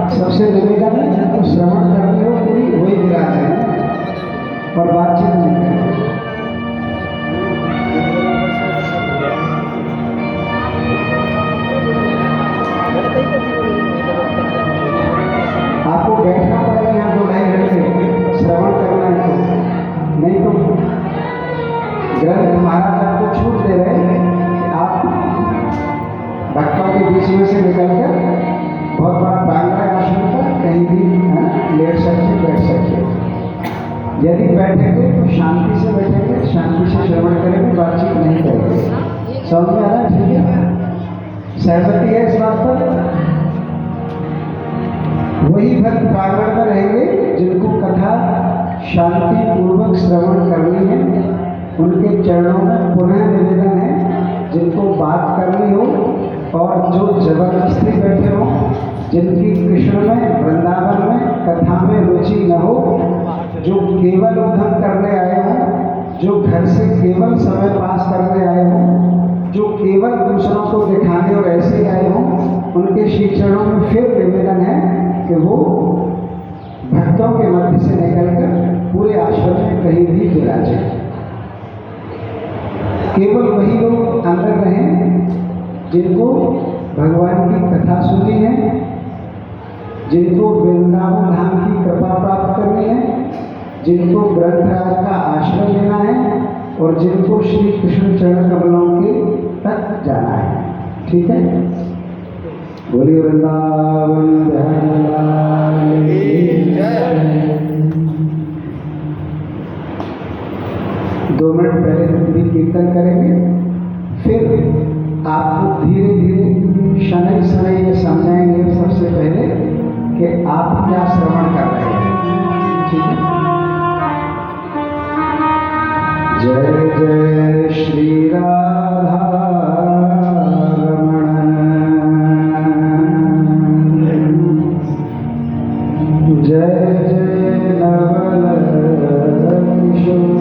सबसे निवेदन है जिनको श्रवण करते हो पूरी वही विराज है और बातचीत नहीं करें। आपको बैठना पड़ेगा यहाँ 2-2.5 घंटे श्रवण करना है तो, नहीं तो ग्रंथ महाराज आपको छूट दे रहे हैं। आप भक्तों के बीच में से निकलकर बहुत बड़ा प्रांगण आश्रम पर कहीं भी लेट सकते बैठ सकते। यदि बैठेंगे तो शांति से बैठेंगे, शांति से श्रवण करेंगे, बातचीत नहीं करेंगे। समझ में आ रहा है? ठीक है, सहमति है इस बात पर? वही भक्त प्रांगण में रहेंगे जिनको कथा शांति पूर्वक श्रवण करनी है। उनके चरणों में पुनः निवेदन है जिनको बात करनी हो और जो जबरदस्ती बैठे हो, जिनकी कृष्ण में वृंदावन में कथा में रुचि न हो, जो केवल उद्धम करने आए हो, जो घर से केवल समय पास करने आए हो, जो केवल दूसरों को दिखाने और ऐसे आए हो, उनके श्री चरणों में फिर निवेदन है कि वो भक्तों के मध्य से निकलकर पूरे आश्रम में कहीं भी विराजे। केवल वही लोग अंदर रहें जिनको भगवान की कथा सुननी है, जिनको वृंदावन धाम की कृपा प्राप्त करनी है, जिनको ग्रंथराज का आश्रय लेना है और जिनको श्री कृष्ण चरण कमलों के तक जाना है। ठीक है, बोलिए वृंदावन धाम की जय। 2 मिनट पहले भी कीर्तन करेंगे, फिर आपको धीरे धीरे शनै शनै ये समझाएंगे सबसे पहले कि आप क्या श्रवण कर रहे हैं। ठीक है, जय जय श्री राधा रमण, जय जय नवल किशोर,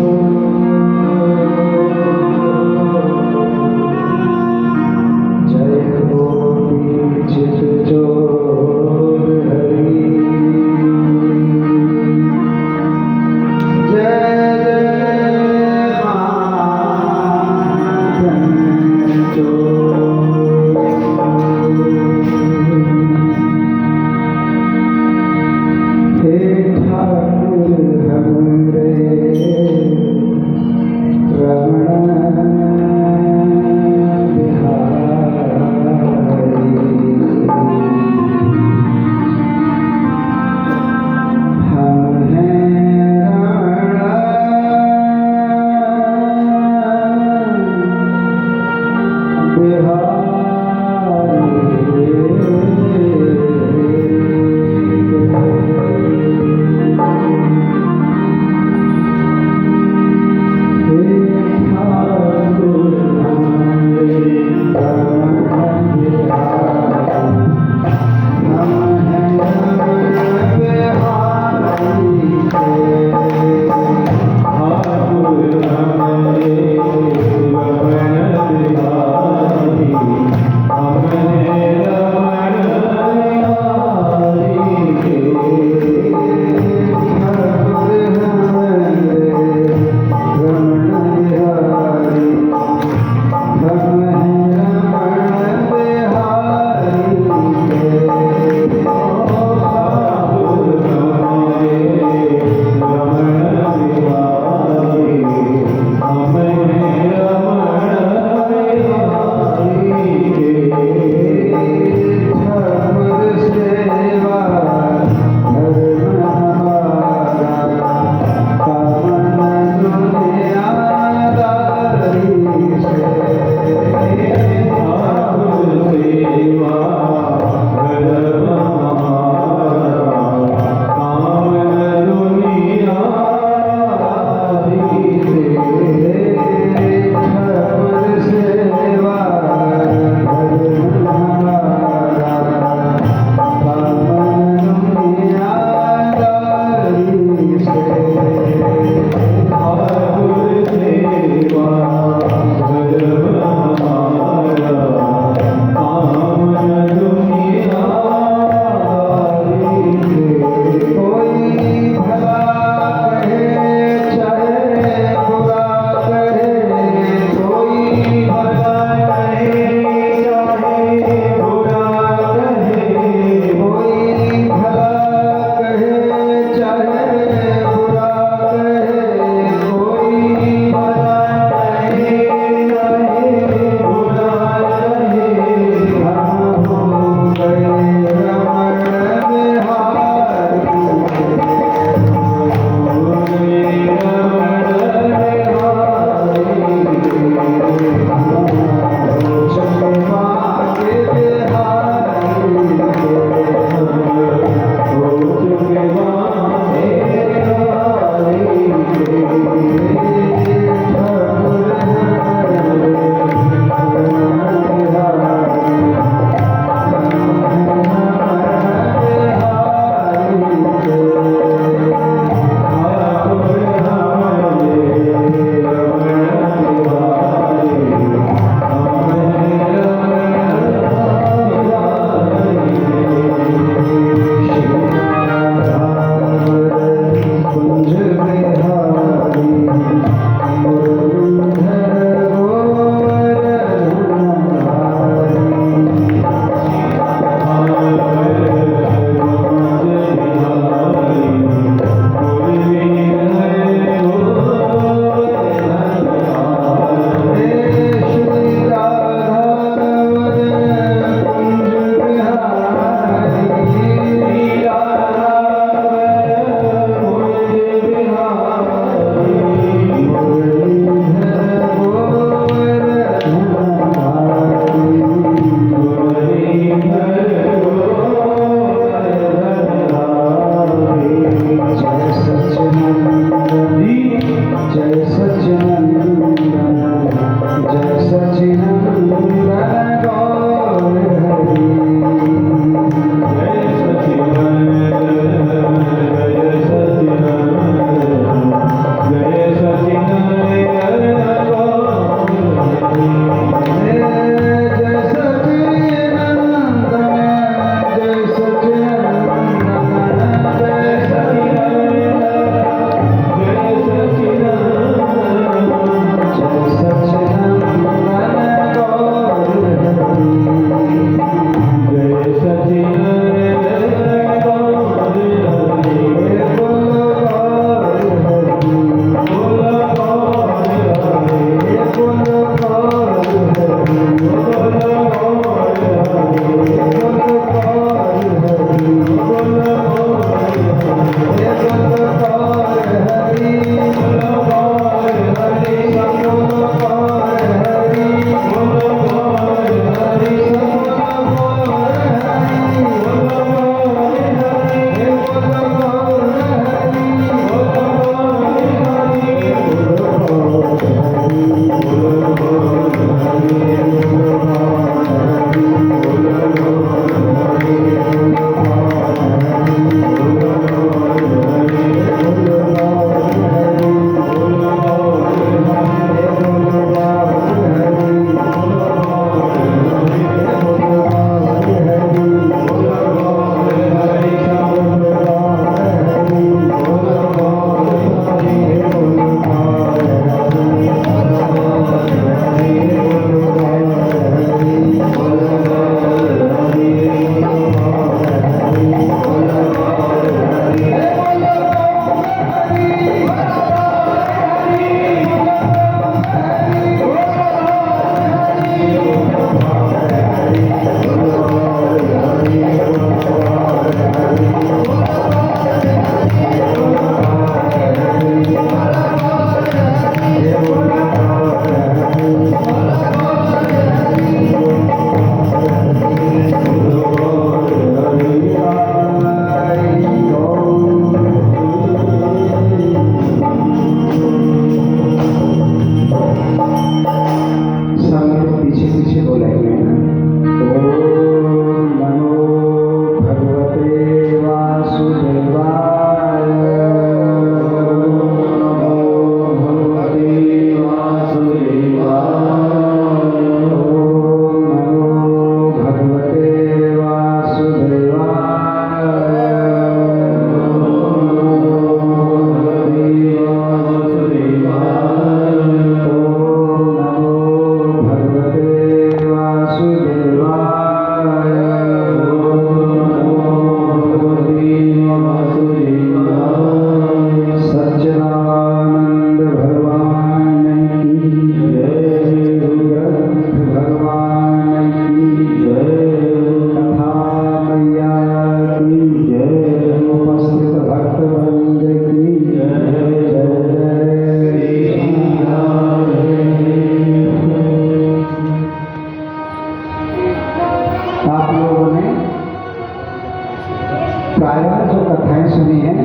कथाएं सुनी हैं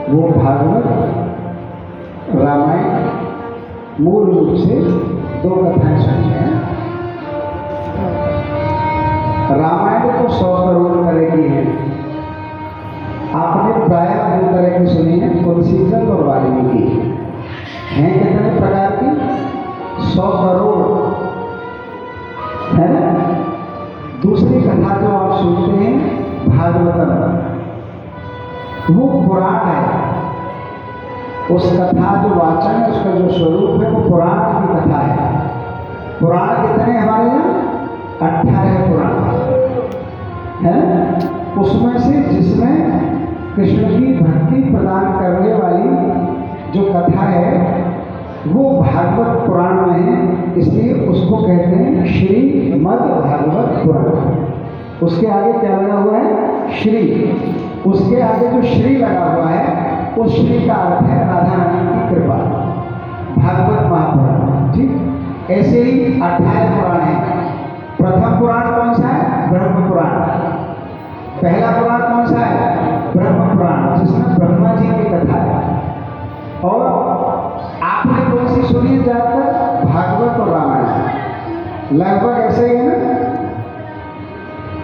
वो भागवत रामायण मूल रूप से 2 कथाएं सुनी हैं। रामायण तो 100 करोड़ तरह की है। आपने प्रायः 2 तरह की सुनी है, तुलसीदास और वाल्मीकि। हैं कितने प्रकार की? 100 करोड़ है ना। दूसरी कथा जो आप सुनते हैं भागवतम, वो पुराण है। उस कथा जो वाचन है, उसका जो स्वरूप है वो पुराण की कथा है। पुराण कितने हमारे यहाँ? 18 पुराण है। उसमें से जिसमें कृष्ण की भक्ति प्रदान करने वाली जो कथा है वो भागवत पुराण में है, इसलिए उसको कहते हैं श्रीमद् भागवत पुराण। उसके आगे क्या लगा हुआ है? श्री। उसके आगे जो श्री लगा हुआ है उस श्री का अर्थ है राधा रानी की कृपा। भागवत महापुराण। ठीक ऐसे ही 18 पुराण है। प्रथम पुराण कौन सा है? ब्रह्म पुराण। पहला पुराण कौन सा है? ब्रह्म पुराण, जिसमें ब्रह्मा जी की कथा है। और आपने कौन सी सुनी है ज्यादातर? भागवत और रामायण। लगभग ऐसे ही है ना।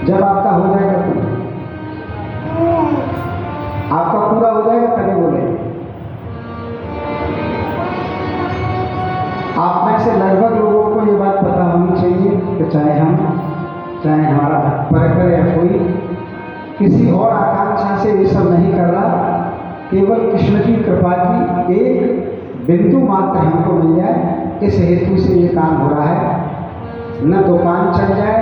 जब आपका हो जाएगा तो आपका पूरा हो जाएगा तभी बोले। आप में से लगभग लोगों को ये बात पता होनी चाहिए कि चाहे हमारा परिकर या कोई किसी और आकांक्षा से ये सब नहीं कर रहा, केवल कृष्ण की कृपा की एक बिंदु मात्र हमको मिल जाए, इस हेतु से ये काम हो रहा है। न दुकान चल जाए,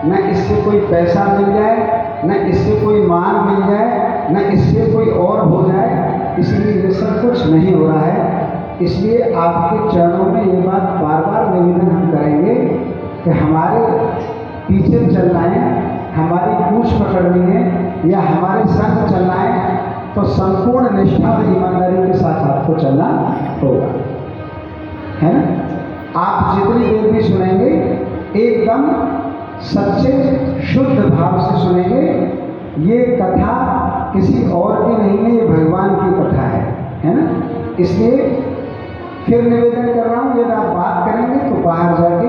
न इससे कोई पैसा मिल जाए, न इससे कोई मान मिल जाए, न इससे कोई और हो जाए, इसलिए ये सब कुछ नहीं हो रहा है। इसलिए आपके चरणों में ये बात बार बार निवेदन हम करेंगे कि हमारे पीछे चलना है, हमारी पूछ पकड़नी है या हमारे संग चलना है, तो संपूर्ण निष्ठा और ईमानदारी के साथ आपको चलना होगा, है ना। आप जितनी देर भी सुनेंगे एकदम सच्चे शुद्ध भाव से सुनेंगे। ये कथा किसी और की नहीं है, ये भगवान की कथा है ना। इसलिए फिर निवेदन कर रहा हूँ, यदि आप बात करेंगे तो बाहर जाके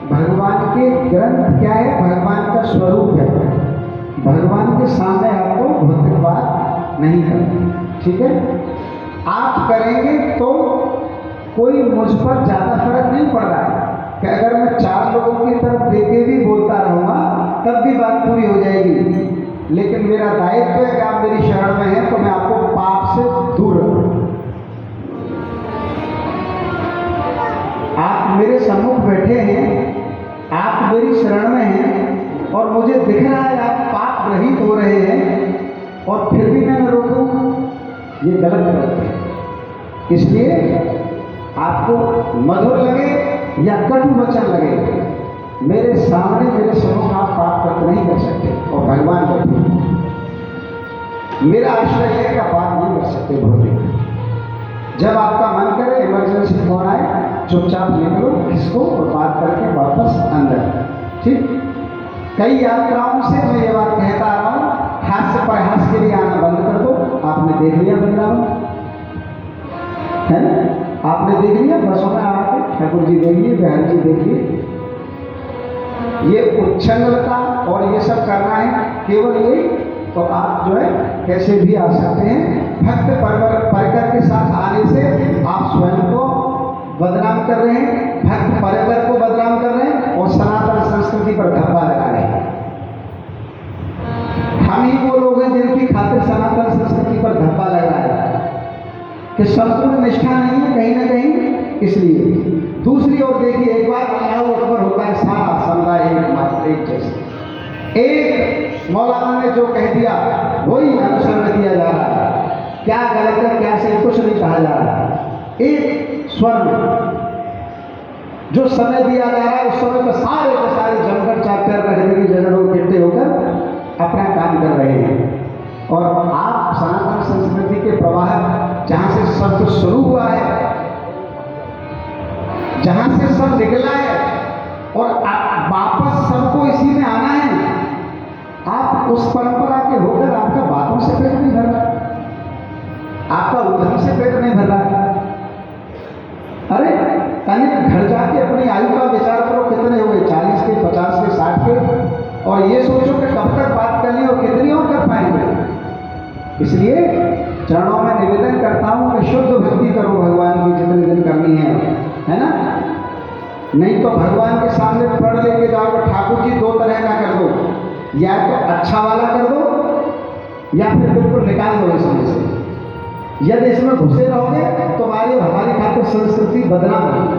भगवान के ग्रंथ क्या है, भगवान का स्वरूप है, भगवान के सामने आपको भौतिक बात नहीं करनी, ठीक है। आप करेंगे तो कोई मुझ पर ज़्यादा फर्क नहीं पड़ रहा है कि अगर मैं 4 लोगों की तरफ देखे भी बोलता रहूँगा तब भी बात पूरी हो जाएगी। लेकिन मेरा दायित्व है कि आप मेरी शरण में हैं तो मैं आपको पाप से दूर रखूँ। आप मेरे सम्मुख बैठे हैं, आप मेरी शरण में हैं और मुझे दिख रहा है आप पाप रहित हो रहे हैं और फिर भी मैं न रोकूं, ये गलत है। इसलिए आपको मधुर लगे या कटु वचन लगे, मेरे सामने मेरे सम्मुख आप पाप करके नहीं कर सकते और भगवान करते। मेरा आश्रय है का बात नहीं कर सकते भौतिक। जब आपका मन करे इमरजेंसी फोन आए, चुपचाप निकलो इसको और बात करके वापस अंदर, ठीक। कई यात्राओं से मैं ये बात कहता आ रहा हूँ, हास्य प्रयास के लिए आना बंद कर दो। आपने देख लिया वृंदावन, है ना, आपने देख लिया बसों में आके, ठाकुर जी देख लिए, बिहारी जी देख लिए। ये उच्छृंखलता और ये सब करना है केवल ये, तो आप जो है कैसे भी आ सकते हैं। भक्त परिकर के साथ आने से आप स्वयं को बदनाम कर रहे हैं, भक्त परिकर को बदनाम कर रहे हैं और सनातन संस्कृति पर धब्बा लगा रहे हैं। हम ही वो लोग हैं जिनकी खातिर सनातन संस्कृति पर धब्बा लगा है कि संपूर्ण निष्ठा नहीं है कहीं ना कहीं। इसलिए दूसरी ओर देखिए, एक बार अल्लाह अकबर होता है सारा समुदाय एक जैसे। एक मौलाना ने जो कह दिया वही अनुसरण किया जा रहा है, क्या गलत है क्या सही कुछ नहीं कहा जा रहा है। एक स्वर में जो समय दिया जा रहा है उस समय पर सारे के सारे जमकर चाकर रखने की जगह लोग इकट्ठे होकर अपना काम कर रहे हैं। और आप सनातन संस्कृति के प्रवाह जहाँ से सब कुछ शुरू हुआ है, जहाँ से सब निकला है और वापस सबको इसी में आना है। आप उस परंपरा के होकर आपका बातों से पेट नहीं भर रहा, आपका उधम से पेट नहीं भर रहा। अरे कहीं घर जाके अपनी आयु का विचार करो, कितने हो गए, 40 के, 50 के, 60 के, और ये सोचो कि कब तक बात करनी और कितनी और कर पाएंगे। इसलिए चरणों में निवेदन करता हूं कि शुद्ध भक्ति करो भगवान की जितने दिन करनी है ना। नहीं तो भगवान के सामने पढ़ लेके जाओ, ठाकुर जी दो तरह का कर दो, या तो अच्छा वाला कर दो या फिर बिल्कुल निकाल दो इसमें से। यदि इसमें घुसे रहोगे तुम्हारी और हमारी खातिर संस्कृति बदनाम होगी।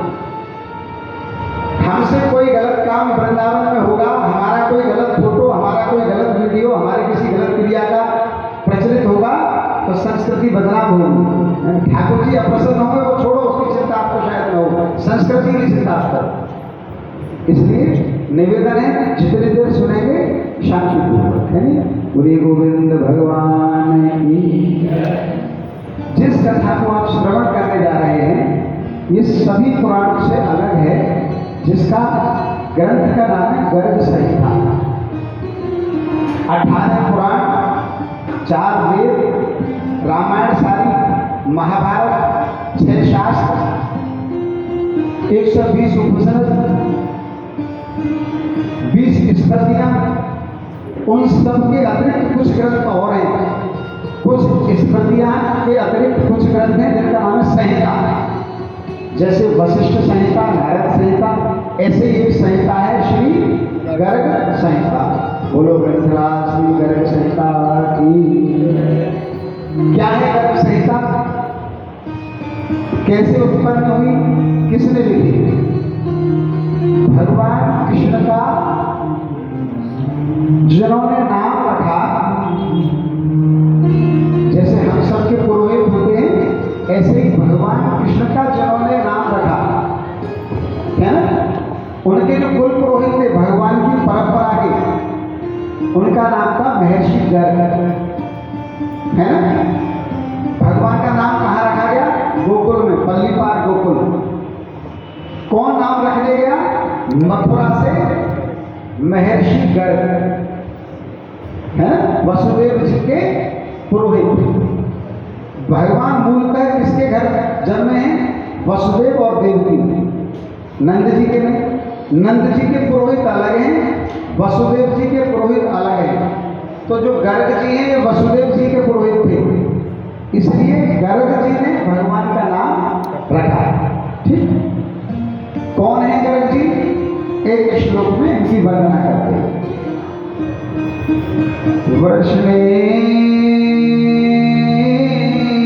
हमसे कोई गलत काम वृंदावन में होगा, हमारा कोई गलत फोटो, हमारा कोई गलत वीडियो, हमारी किसी गलत क्रिया का प्रचलित होगा तो संस्कृति बदनाम होगी। ठाकुर जी अप्रसन्न होंगे, वो छोड़ो, उसकी चिंता आपको शायद न हो, संस्कृति की चिंता आपको। इसलिए निवेदन है जितनी देर सुनेंगे शांतिपूर्वक, है नहीं। बोलिए गोविंद भगवान की। जिस कथा को आप श्रवण करने जा रहे हैं ये सभी पुराणों से अलग है, जिसका ग्रंथ का नाम है गर्ग संहिता। 18 पुराण, 4 वेद, रामायण सारी, महाभारत, 6 शास्त्र, 120 उपनिषद, 20 स्मृतियां, उन सब के अतिरिक्त कुछ ग्रंथ और हैं। कुछ स्मृतियां के अतिरिक्त कुछ ग्रंथ हैं जिनका नाम है संहिता। जैसे वशिष्ठ संहिता, नारद संहिता, ऐसे एक संहिता है श्री गर्ग संहिता। बोलो ग्रंथराज श्री गर्ग संहिता की। क्या है गर्ग संहिता, कैसे उत्पन्न हुई, किसने लिखी? भगवान कृष्ण का जिन्होंने नाम रखा, जैसे हम सबके पुरोहित होते हैं ऐसे ही भगवान कृष्ण का जिन्होंने नाम रखा है ना, उनके जो कुल पुरोहित थे भगवान की परंपरा के, उनका नाम था महर्षि गर्ग, है ना। भगवान का नाम कहाँ रखा गया? गोकुल में, पल्ली पार गोकुल। कौन नाम रखने गया? मथुरा से महर्षि गर्ग, है ना, वसुदेव जी के पुरोहित। भगवान मूलतः किसके घर जन्मे हैं? वसुदेव और देवकी, नंद जी के नहीं। नंद जी के पुरोहित अलग हैं, वसुदेव जी के पुरोहित अलग हैं। तो जो गर्ग जी हैं ये वसुदेव जी के पुरोहित थे, इसलिए गर्ग जी ने भगवान का नाम रखा। ठीक, कौन है गर्ग जी? एक श्लोक में इनकी वर्णना करते हैं। वृष्णे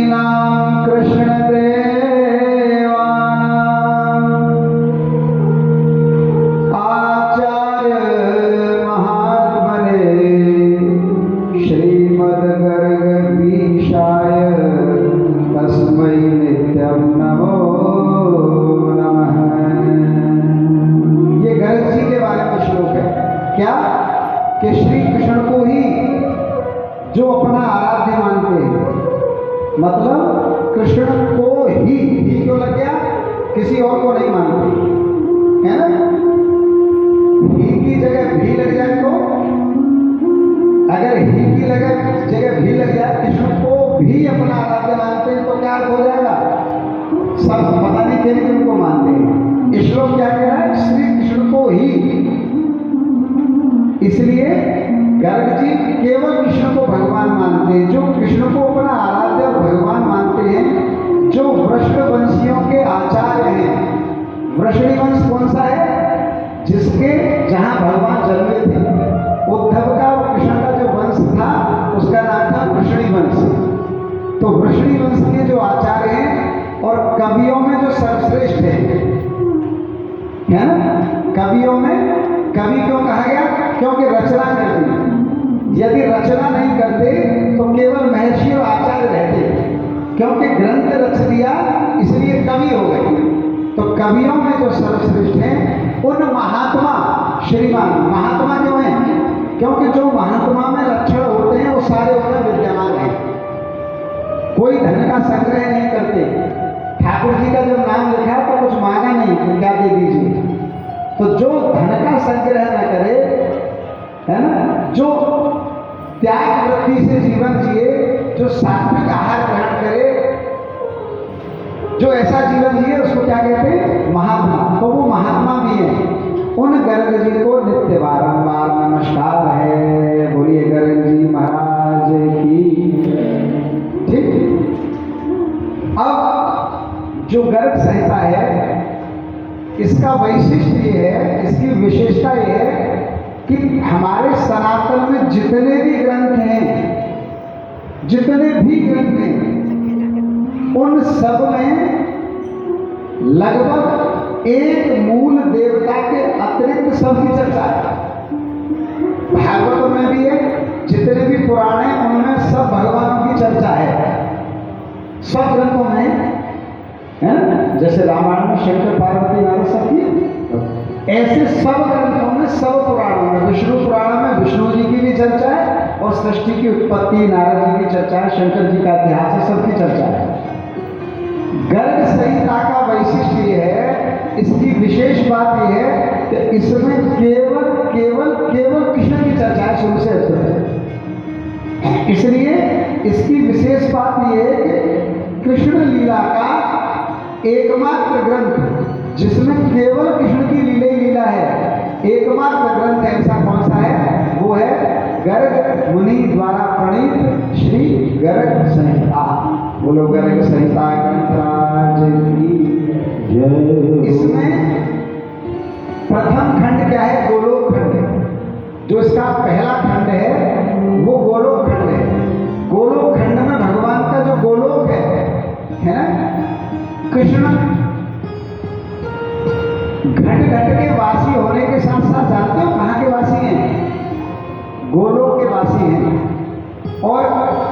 नाम कृष्ण देवानां आचार्य महात्मने श्रीमद् गर्ग पीशाय तस्मै नित्यं नमो नमः। ये गर्ग जी के बारे में श्लोक है। क्या कि श्री कृष्ण को ही जो अपना आराध्य मानते हैं, मतलब कृष्ण को ही क्यों लग गया? किसी और को नहीं मानते, है ना। ही की जगह भी लग जाए तो, अगर ही की जगह भी लग जाए, कृष्ण को भी अपना आराध्य मानते हैं तो क्या हो जाएगा? सब पता नहीं किन को मानते हैं। श्लोक क्या कह रहा है? श्री कृष्ण को ही। इसलिए गर्ग जी केवल कृष्ण को भगवान मानते हैं, जो कृष्ण को अपना आराध्य और भगवान मानते हैं, जो वृष्ण वंशियों के आचार्य हैं। वृषणी वंश कौन सा है? जिसके जहां भगवान जन्मे थे, उद्धव का और कृष्ण का जो वंश था उसका नाम था वृषणी वंश। तो वृषणी वंश के जो आचार्य हैं और कवियों में जो सर्वश्रेष्ठ है ना, कवियों में कवि क्यों कहा गया? क्योंकि रचना करते। यदि रचना नहीं करते तो केवल महर्षि और आचार्य रहते, क्योंकि ग्रंथ रच दिया इसलिए कवि हो गए। तो कवियों में जो सर्वश्रेष्ठ हैं उन महात्मा श्रीमान, महात्मा क्यों हैं? क्योंकि जो महात्मा में लक्षण होते हैं वो सारे उनमें विद्यमान हैं। कोई धन का संग्रह नहीं करते। ठाकुर जी का जब नाम लिखा है तो कुछ मांगा नहीं कि क्या दे दीजिए। तो जो धन का संग्रह न करे, है ना, जो त्याग वृत्ति से जीवन जिए, जो सात्विक आहार ग्रहण करे, जो ऐसा जीवन जिए उसको क्या कहते हैं? महात्मा। तो वो महात्मा भी है। उन गर्ग जी को नित्य बारंबार नमस्कार है। बोलिए गर्ग जी महाराज की। ठीक। अब जो गर्ग संहिता है, इसका वैशिष्ट ये है, इसकी विशेषता ये है कि हमारे सनातन में जितने भी ग्रंथ हैं, जितने भी ग्रंथ हैं, उन सब में लगभग एक मूल देवता के अतिरिक्त सबकी चर्चा है। भागवत में भी है, जितने भी पुराण हैं उनमें सब भगवानों की चर्चा है, सब ग्रंथों में है ना। जैसे रामायण में शंकर पार्वती नारद सती, ऐसे सब ग्रंथों में, सब पुराणों में, विष्णु पुराण में विष्णु जी की भी चर्चा है और सृष्टि की उत्पत्ति नारद जी की चर्चा है, शंकर जी का इतिहास है, सबकी चर्चा है। गर्ग संहिता का वैशिष्ट ये है, इसकी विशेष बात यह है कि इसमें केवल केवल केवल कृष्ण की चर्चा है शुरू से अंत तक। इसलिए इसकी विशेष बात यह है कि कृष्ण लीला का एकमात्र ग्रंथ जिसमें केवल कृष्ण की लीला ही लीला है, एकमात्र ग्रंथ ऐसा कौन सा है? वो है गर्ग मुनि द्वारा प्रणीत श्री गर्ग संहिता। बोलो गर्ग संहिता ग्रंथराज की जय। इसमें प्रथम खंड क्या है? गोलोक खंड। जो इसका पहला खंड है वो गोलोक खंड है। गोलोक खंड में भगवान का जो गोलोक है ना, कृष्ण घट घट के वासी होने के साथ साथ जानते हो कहाँ के वासी हैं? गोलोक के वासी हैं। और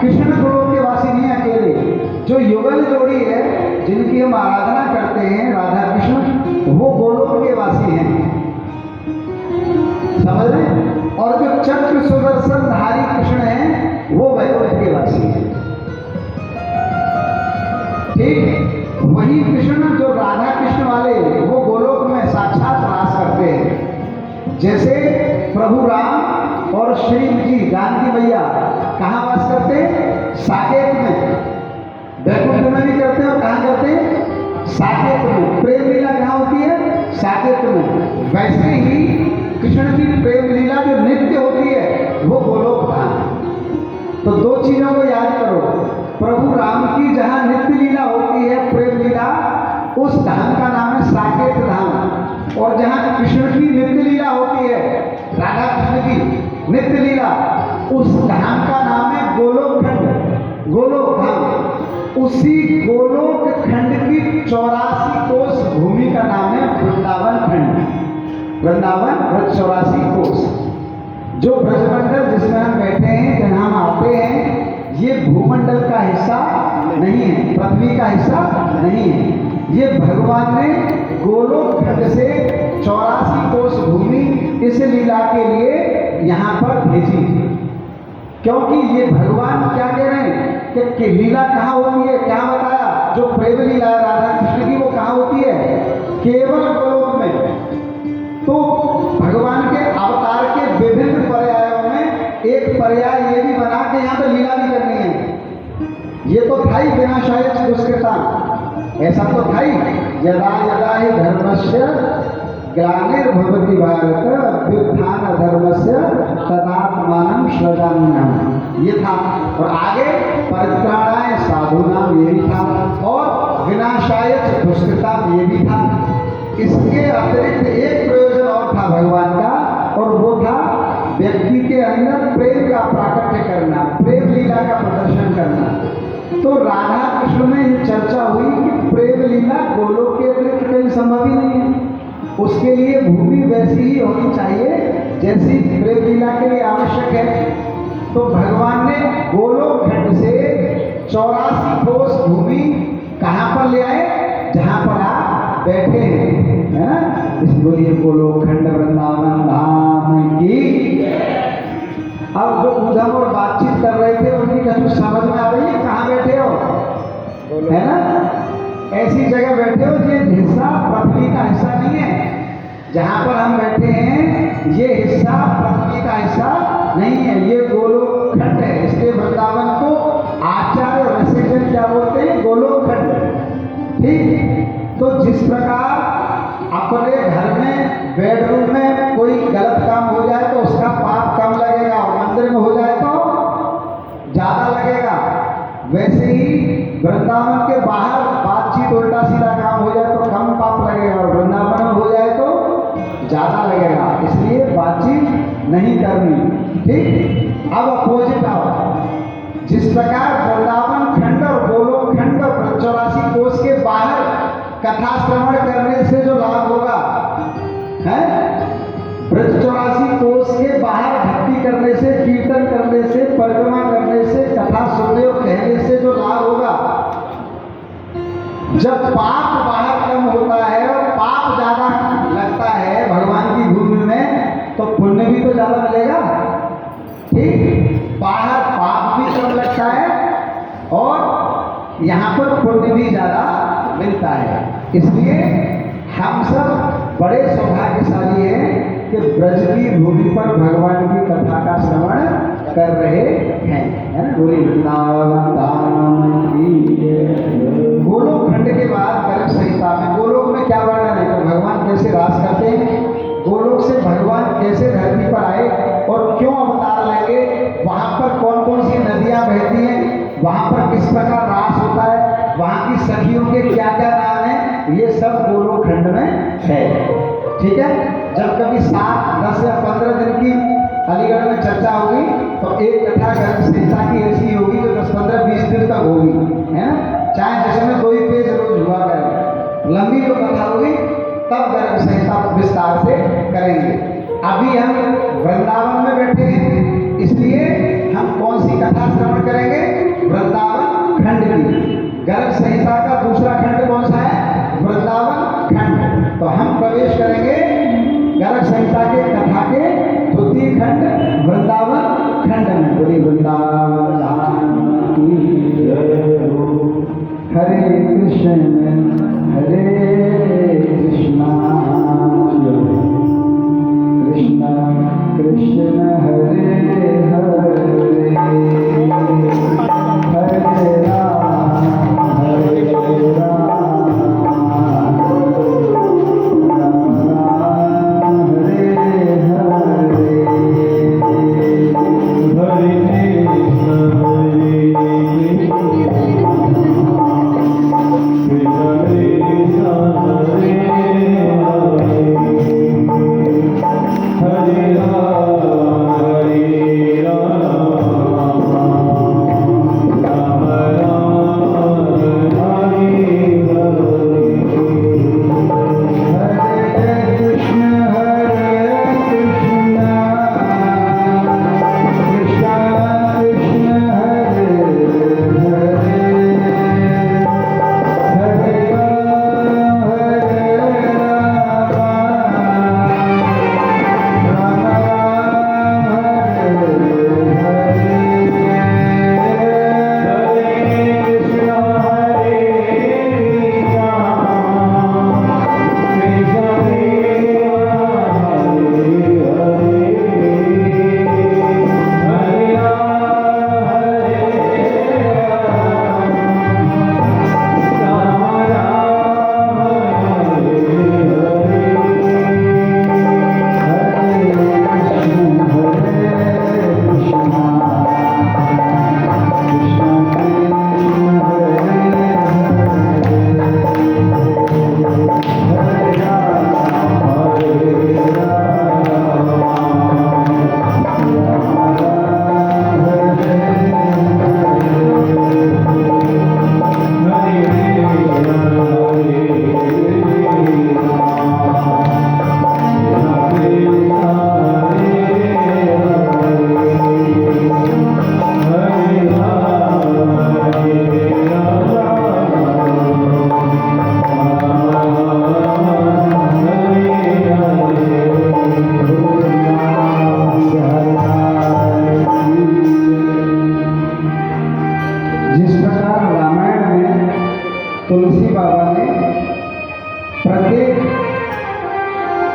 कृष्ण गोलोक के वासी नहीं अकेले, जो युगल जोड़ी है जिनकी हम आराधना करते हैं राधा कृष्ण, वो गोलोक के वासी हैं, समझ रहे? और जो चक्र सुदर्शन धारी कृष्ण हैं वो वैकुंठ के वासी हैं। ठीक। वही कृष्ण जो राधा कृष्ण वाले वो गोलोक में साक्षात वास करते हैं। जैसे प्रभु राम और श्री जी जानकी मैया कहाँ वास करते हैं? साकेत में। वैकुंठ में भी करते हैं और कहाँ करते हैं? साकेत में। प्रेम लीला कहाँ होती है? साकेत में। वैसे ही कृष्ण की प्रेम लीला जो नित्य होती है वो गोलोक धाम है। तो दो चीजों को याद करो, प्रभु राम की जहाँ नित्य लीला होती है प्रेम लीला, उस धाम का नाम है साकेत धाम। और जहाँ कृष्ण की नित्य लीला होती है, राधा कृष्ण की नित्य लीला, उस धाम का नाम है गोलोक खंड, गोलोक धाम। उसी गोलोक खंड की 84 कोस भूमि का नाम है वृंदावन खंड। वृंदावन 84 कोस। जो ब्रजमंडल जिसमें हम बैठे हैं, जहाँ हम आते हैं, ये भूमंडल का हिस्सा नहीं है, पृथ्वी का हिस्सा नहीं है। ये भगवान ने गोलोक खंड से 84 कोस भूमि इस लीला के लिए यहाँ पर भेजी, क्योंकि ये भगवान क्या कह रहे हैं कि लीला कहाँ होती है? क्या बताया? जो प्रेम लीला है राधा कृष्ण की वो कहाँ होती है? केवल गोलोक में। तो भगवान के अवतार के विभिन्न पर्यायों में एक पर्याय ये भी बना के यहाँ पे लीला भी करनी है। ये तो था ही विनाशाय दुष्कृता, ऐसा तो था ही। यदा यदा ही धर्मस्य ग्लानिर्भवति भारत अभ्युत्थान धर्मस्य तदात्मानं सृजाम्यहम्, ये था। और आगे परित्राणाय साधूनां ये भी था, और विनाशाय दुष्कृता ये भी था। इसके अतिरिक्त एक प्रयोजन और था भगवान का, और वो था व्यक्ति के अंदर प्रेम का प्राकट्य करना, प्रेम लीला का प्रदर्शन करना। तो राधा कृष्ण में ये चर्चा हुई कि प्रेम लीला गोलोक के अतिरिक्त कहीं संभव ही नहीं है। उसके लिए भूमि वैसी ही होनी चाहिए जैसी प्रेम लीला के लिए आवश्यक है। तो भगवान ने गोलोक खंड से 84 कोस भूमि कहाँ पर ले आए? जहाँ पर आप बैठे हैं, है ना। इसलिए गोलोक खंड वृंदावन धाम की। अब जो उधम और बातचीत कर रहे थे उनकी कहीं समझ में आ रही है? कहाँ बैठे हो? है ना, ऐसी जगह बैठे हो ये हिस्सा पृथ्वी का हिस्सा नहीं है। जहाँ पर हम बैठे हैं ये हिस्सा पृथ्वी का हिस्सा नहीं है, ये गोलोक गोलोक खंड है, इसलिए वृंदावन को आचार्य और रसिकजन क्या बोलते हैं? गोलोक खंड। ठीक, तो जिस प्रकार अपने घर में बेडरूम में कोई गलत काम हो जाए तो उसका पाप कम लगेगा और मंदिर में हो जाए तो ज्यादा लगेगा, वैसे ही वृंदावन के बाहर बातचीत उल्टा सीधा काम हो जाए तो कम पाप लगेगा और वृंदावन में हो जाए तो ज्यादा लगेगा, इसलिए बातचीत नहीं करनी। ठीक, अब अपोजिट आओ। जिस प्रकार वृंदावन खंड और गोलोक खंड और 84 कोष के बाहर कथा श्रवण करने से जो लाभ होगा है, 84 कोष के बाहर भक्ति करने से, कीर्तन करने से, परिक्रमा करने से, कथा सुनने और कहने से जो लाभ होगा, जब पाप बाहर कम होता है और पाप ज्यादा लगता है भगवान की भूमि में, तो पुण्य भी तो ज्यादा मिलेगा। ठीक, बाहर पाप भी कम लगता है और यहाँ पर पुण्य भी ज्यादा मिलता है। इसलिए हम सब बड़े सौभाग्यशाली हैं कि ब्रज की भूमि पर भगवान की कथा का श्रवण कर रहे हैं, है ना। बोली वृंदावन धाम की जय। गोलोक खंड के बाद गर्ग संहिता में गोलोक में क्या वर्णन है? तो भगवान कैसे रास करते हैं, गोलोक से भगवान कैसे धरती पर आए और क्यों अवतार लेंगे, वहां पर कौन कौन सी नदियां बहती हैं, वहां पर किस प्रकार रास होता है, वहां की सखियों के क्या क्या नाम है, ये सब गोलोक खंड में है। ठीक है, जब कभी 7, 10 या 15 दिन की अलीगढ़ में चर्चा होगी तो एक कथा गर्ग संहिता की ऐसी होगी जो 10, 15, 20 दिन तक होगी, है ना। चाहे जिसमें 2 ही पेज रोज हुआ करे, लंबी जो कथा होगी तब गर्ग संहिता विस्तार से करेंगे। अभी हम वृंदावन में बैठे हैं, इसलिए हम कौन सी कथा श्रवण करेंगे? वृंदावन खंड की। गर्ग संहिता का दूसरा खंड कौन सा है? वृंदावन खंड। तो हम प्रवेश करेंगे गर्ग संहिता के कथा के द्वितीय खंड वृंदावन खंड में। बोली वृंदावन धाम की जय हो। हरे कृष्ण कृष्ण कृष्ण हरे हरे, हरे राम हरे राम,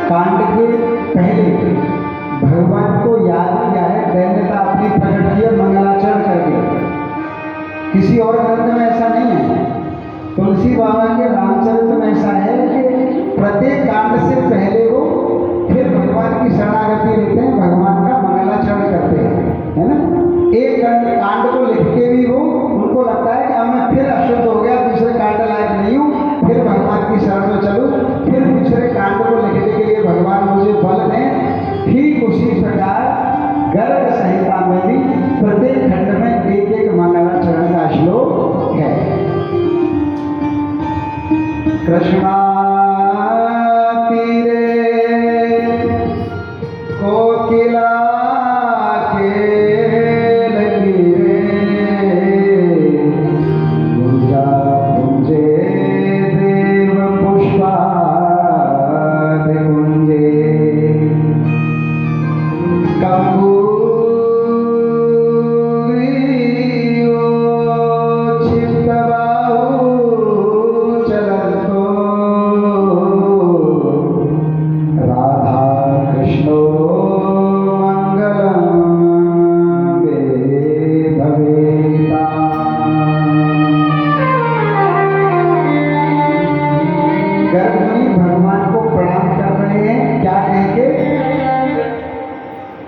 कांड के पहले भगवान को याद किया है, दैन्यता अपनी प्रकट की है, किसी और ग्रंथ में ऐसा नहीं है। तुलसी बाबा के रामचरित्र में ऐसा है कि प्रत्येक कांड से पहले वो फिर भगवान की शरणागति लेते हैं, भगवान का मंगलाचरण करते हैं, है ना। एक कांड को लिख के भी वो उनको लगता है कि अब मैं फिर अशुद्ध हो गया, दूसरे कांड लायक नहीं हूँ, फिर भगवान की शरण में चलूँ, फिर दूसरे कांड को लिखने के लिए भगवान मुझे बल दें। ठीक उसी प्रकार गर्ग संहिता में भी प्रत्येक खंड में एक एक मंगलाचरण का श्लोक है। कृष्णा तीरे कोकिला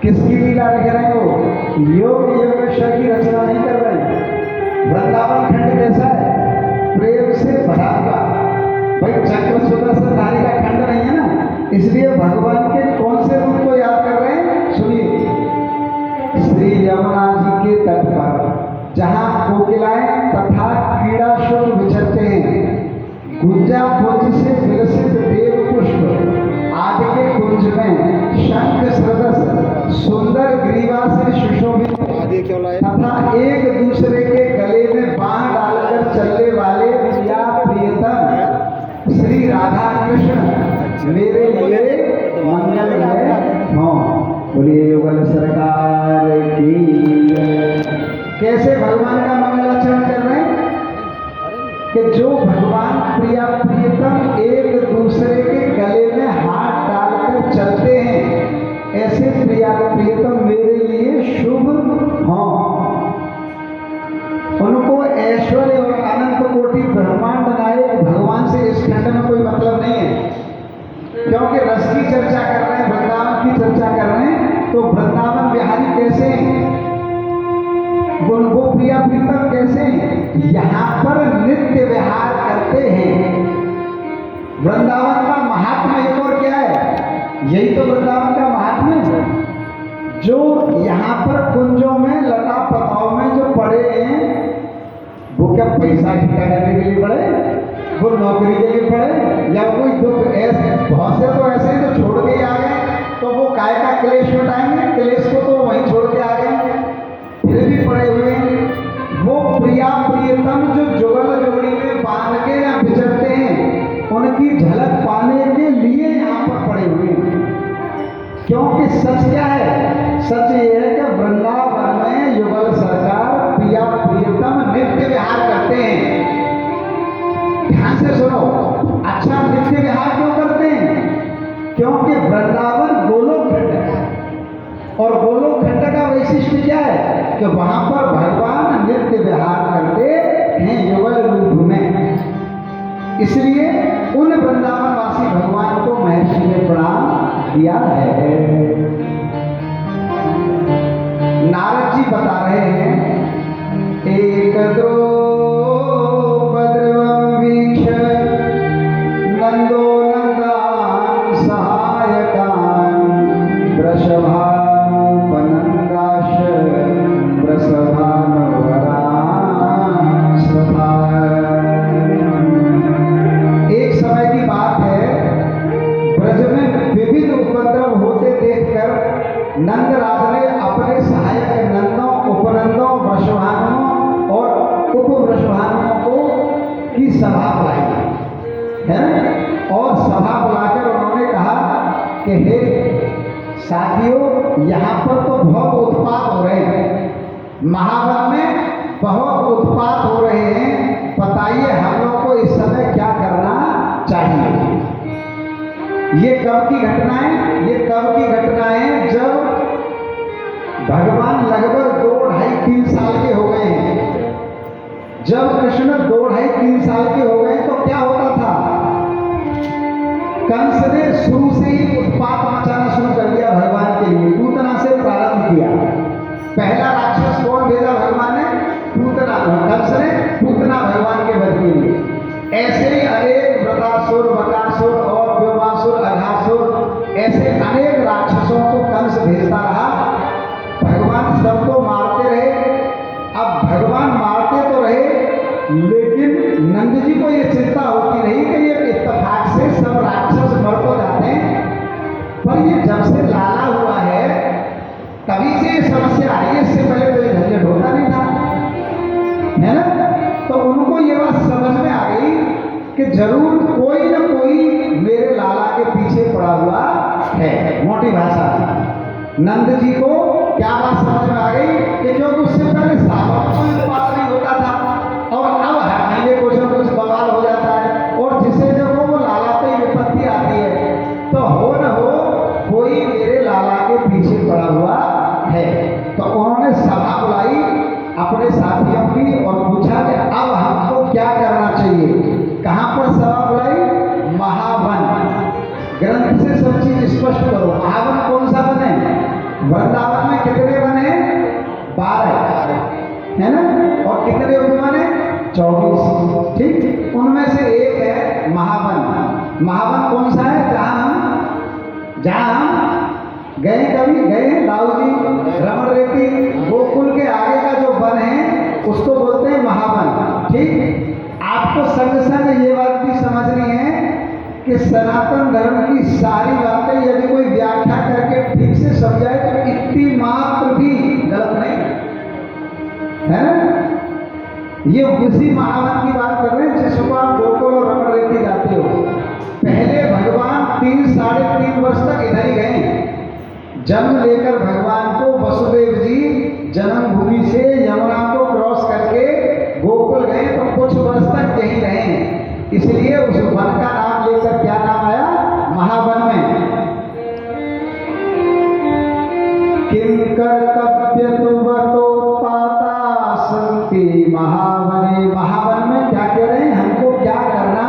किसकी लीला रख रहे हो? योग योगेश्वर की रचना नहीं कर रहे। वृंदावन खंड कैसा है? प्रेम से भरा हुआ। भाई चक्र सुदर्शनधारी का खंड नहीं है ना, इसलिए भगवान के कौन से रूप को याद कर रहे हैं? सुनिए, श्री यमुना जी के तट पर जहाँ कोकिलाएं तथा कीड़ा शुभ विचरते हैं, गुंजा पुंज से विलसित देव पुष्प आदि के कुंज में शंख सदस्य सुंदर ग्रीवा से सुशोभित तथा एक दूसरे के गले में बाण डालकर चलने वाले प्रिया प्रियतम श्री राधा कृष्ण मेरे लिए मंगलमय हों। बोलिए युगल सरकार की। कैसे भगवान का मंगलाचरण कर रहे हैं कि जो भगवान प्रिया प्रियतम एक दूसरे के गले में हाथ डालकर चलते हैं, ऐसे प्रिया प्रियतम मेरे लिए शुभ हों। उनको ऐश्वर्य और अनंत कोटि ब्रह्मांड नायक भगवान से इस खंड में कोई मतलब नहीं है, क्योंकि रस की चर्चा कर रहे हैं, वृंदावन की चर्चा कर रहे हैं। तो वृंदावन बिहारी कैसे हैं, उनको प्रिया प्रीतम कैसे हैं? यहाँ पर नित्य विहार करते हैं। वृंदावन का महात्मा एक और क्या है? यही तो वृंदावन का महात्मा है। जो यहाँ पर कुंजों में लता पताओं में जो पड़े हैं, वो क्या पैसा इकट्ठा करने के लिए पड़े, वो नौकरी के लिए पड़े, या कोई दुख ऐसे बहुत से तो ऐसे ही तो छोड़ के आ गए, तो वो काय का क्लेश उठाएंगे, क्लेश को तो वहीं छोड़ के आ गए, फिर भी पड़े हुए हैं। वो प्रिया प्रियतम जो जुगल जोड़ी में बांध के या बिछड़ते हैं, उनकी झलक पाने के लिए यहाँ पर पड़े हुए हैं। क्योंकि सच क्या है? सच ये है कि वृंदावन में युगल सरकार प्रिया प्रियतम नित्य विहार करते हैं। ध्यान से सुनो, अच्छा नित्य विहार क्यों करते हैं? क्योंकि वृंदावन गोलोक खंड है, और गोलोक खंड का वैशिष्ट्य क्या है? कि वहां पर भगवान नित्य विहार करते हैं युगल रूप में। इसलिए उन वृंदावनवासी भगवान को महर्षि ने प्रणाम किया है। नारद जी बता रहे हैं, एक द्रौपद्रवं वीक्ष नंदो नंदान सहायकान वृषभानुपनंदाश वृषभानुवरान सभा। एक समय की बात है, ब्रज में विविध उपद्रव होते देखकर नंदराज ने अपने सहायक नंदों, उपनंदों, वृषभानुओं और उपवृषभानुओं को की सभा बुलाई है, और सभा बुलाकर उन्होंने कहा कि हे साथियों, यहाँ पर तो बहुत उत्पात हो रहे हैं, महावन में बहुत उत्पात हो रहे हैं, बताइए हम लोग को इस समय क्या करना चाहिए। ये कब की घटनाएं? ये कब की घटनाएं? जब भगवान लगभग 2, 2.5, 3 साल के हो गए हैं, जब कृष्ण 2-2.5-3 साल के हो गए तो क्या होता था, कंस ने शुरू से ही उत्पात मचाना शुरू कर दिया भगवान के लिए। पूतना से प्रारंभ किया। पहला राक्षस कौन भेजा भगवान ने? पूतना। कंस ने पूतना भगवान के वध के लिए। ऐसे ही अनेक वृतासुर, बकासुर और व्योमासुर, अघासुर, ऐसे अनेक राक्षसों को कंस भेजता रहा। भगवान सबको मारते रहे। अब भगवान मारते तो रहे, लेकिन नंद जी को यह चिंता होती रही कि ये इत्तेफाक से सब राक्षस मर तो जाते हैं, पर ये जब से लाला हुआ है तभी से ये समस्या आई है, इससे पहले तो ये झंझट होता नहीं था, है ना। तो उनको ये बात समझ में आ गई कि जरूर कोई ना कोई मेरे लाला के पीछे पड़ा हुआ है। मोटी भाषा नंद जी को क्या बात समझ में आ गई कि क्योंकि उससे पहले सालों कोई उत्पात नहीं होता था, और अब हर महीने कुछ न कुछ बवाल हो जाता है, और जिसे जब वो लाला पे विपत्ति आती है तो हो न हो कोई मेरे लाला के पीछे पड़ा हुआ है। तो उन्होंने सभा बुलाई अपने साथियों की और पूछा कि अब हमको क्या करना चाहिए। कहाँ पर सभा बुलाई? महावन। ग्रंथ से सब चीज स्पष्ट करो। महावन कौन सा बने? वृंदावन में कितने बने? 12, है ना। और कितने उपवन बने? 24। ठीक, उनमें से एक है महावन। महावन कौन सा है? जहाँ हम गए, कभी गए दाऊ जी, रमण रेती, गोकुल के आगे का जो वन है उसको बोलते हैं महावन। ठीक, आपको संग संग ये बात भी समझनी है कि सनातन धर्म की सारी बातें यदि कोई व्याख्या करके ठीक से समझाए तो इतनी मात्र भी गलत नहीं है ना। ये उसी महावन की बात कर रहे हैं जिसको आप गोकुल और रमण रेती जाते हो। पहले भगवान 3-3.5 वर्ष तक इधर ही गए। जन्म लेकर भगवान को वसुदेव जी जन्मभूमि से यमुना को क्रॉस करके गोकुल गए, तो कुछ वर्ष तक यहीं रहे। इसलिए उस वन का नाम लेकर क्या नाम आया? महावन में। किम कर्तव्य तुवतोत्पाता संति महावने। महावन में क्या कह रहे हैं? हमको क्या करना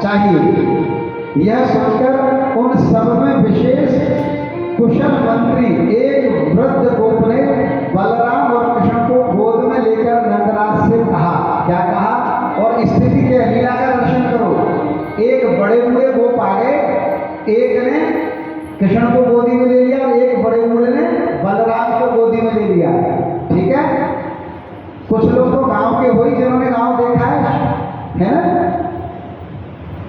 चाहिए? यह सुनकर उन सब में विशेष कुशल मंत्री एक वृद्ध गोप ने बलराम और कृष्ण को गोद में लेकर नंदराज से कहा। क्या कहा? और स्थिति के लीला का दर्शन करो। एक बड़े बूढ़े गोप आ गए, एक ने कृष्ण को गोदी में ले लिया और एक बड़े बूढ़े ने बलराम को गोदी में ले लिया। ठीक है। कुछ लोग तो गांव के हुई जिन्होंने गांव देखा है ना,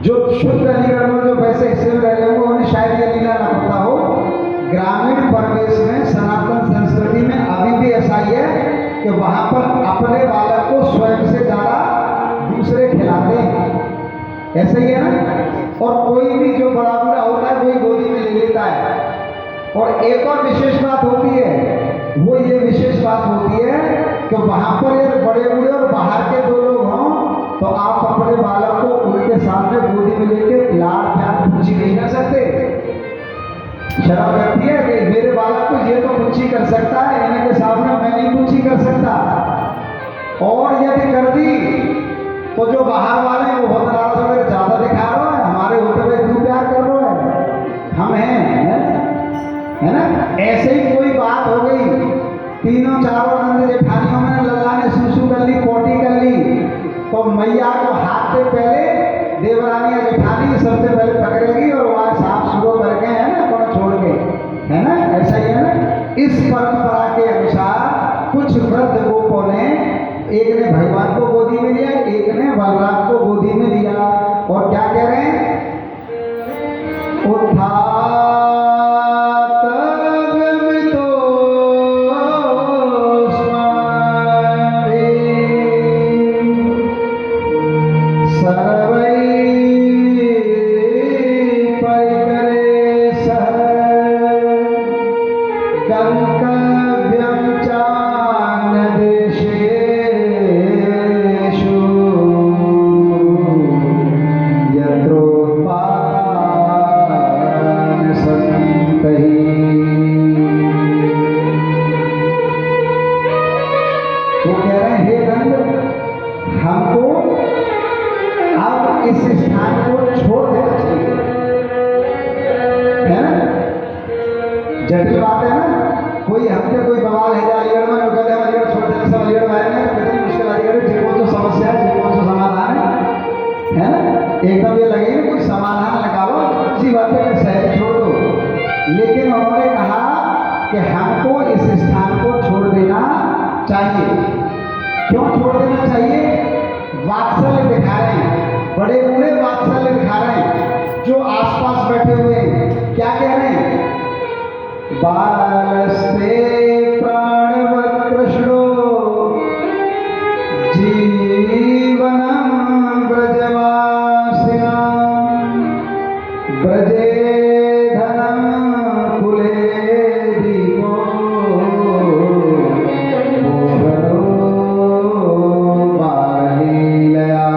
जो शुद्ध अलीगढ़ में जो वैसे हिस्से में रह रहे हो उन्हें शायद यह लीला ना पता हो। ग्रामीण परिवेश में सनातन संस्कृति में अभी भी ऐसा ही है कि वहां पर अपने बालक को स्वयं से ज्यादा दूसरे खिलाते हैं। ऐसा ही है ना। और कोई भी जो बड़ा बूढ़ा होता है वही गोदी में ले लेता है। और एक और विशेष बात होती है, वो ये विशेष बात होती है कि वहां पर यदि बड़े बूढ़े और बाहर के 2 लोग हों तो आप अपने बालक को उनके सामने गोदी में लेके लाड़ प्यार पूछी नहीं कर सकते। शर्म लगती है कि मेरे बालक को ये तो पूछी कर सकता है, इनके सामने मैं नहीं पूछी कर सकता। और यदि कर दी तो जो बाहर वाले हैं वो बहुत नाराज हो गए, ज्यादा दिखा रहा है, हमारे होते हुए क्यों प्यार कर रहा है, हम हैं, है ना। ऐसे ही कोई बात हो गई, 3-4 नंद जेठानियों में लल्ला ने सुसु कर ली, पोटी कर ली, तो मैया को हाथ से पहले देवरानी या जेठानी सबसे पहले पकड़ेगी और वहां साफ शुरू करके, है ना, अपना छोड़ के, है ना। ऐसा ही है ना। इस परंपरा के अनुसार कुछ वृद्ध गोपों ने, एक ने भगवान को गोदी में लिया, एक ने बलराम को गोदी में लिया, और क्या कह रहे हैं? छोड़ देना चाहिए। वात्सल्य दिखा रहे हैं, बड़े बूढ़े वात्सल्य दिखा रहे हैं। जो आसपास बैठे हुए हैं क्या कह रहे हैं? बालस्ते प्राणवत् कृष्णो जीवनम ब्रजवासिना ब्रजे धनम कुले दीपो मोहनो बाललीलया।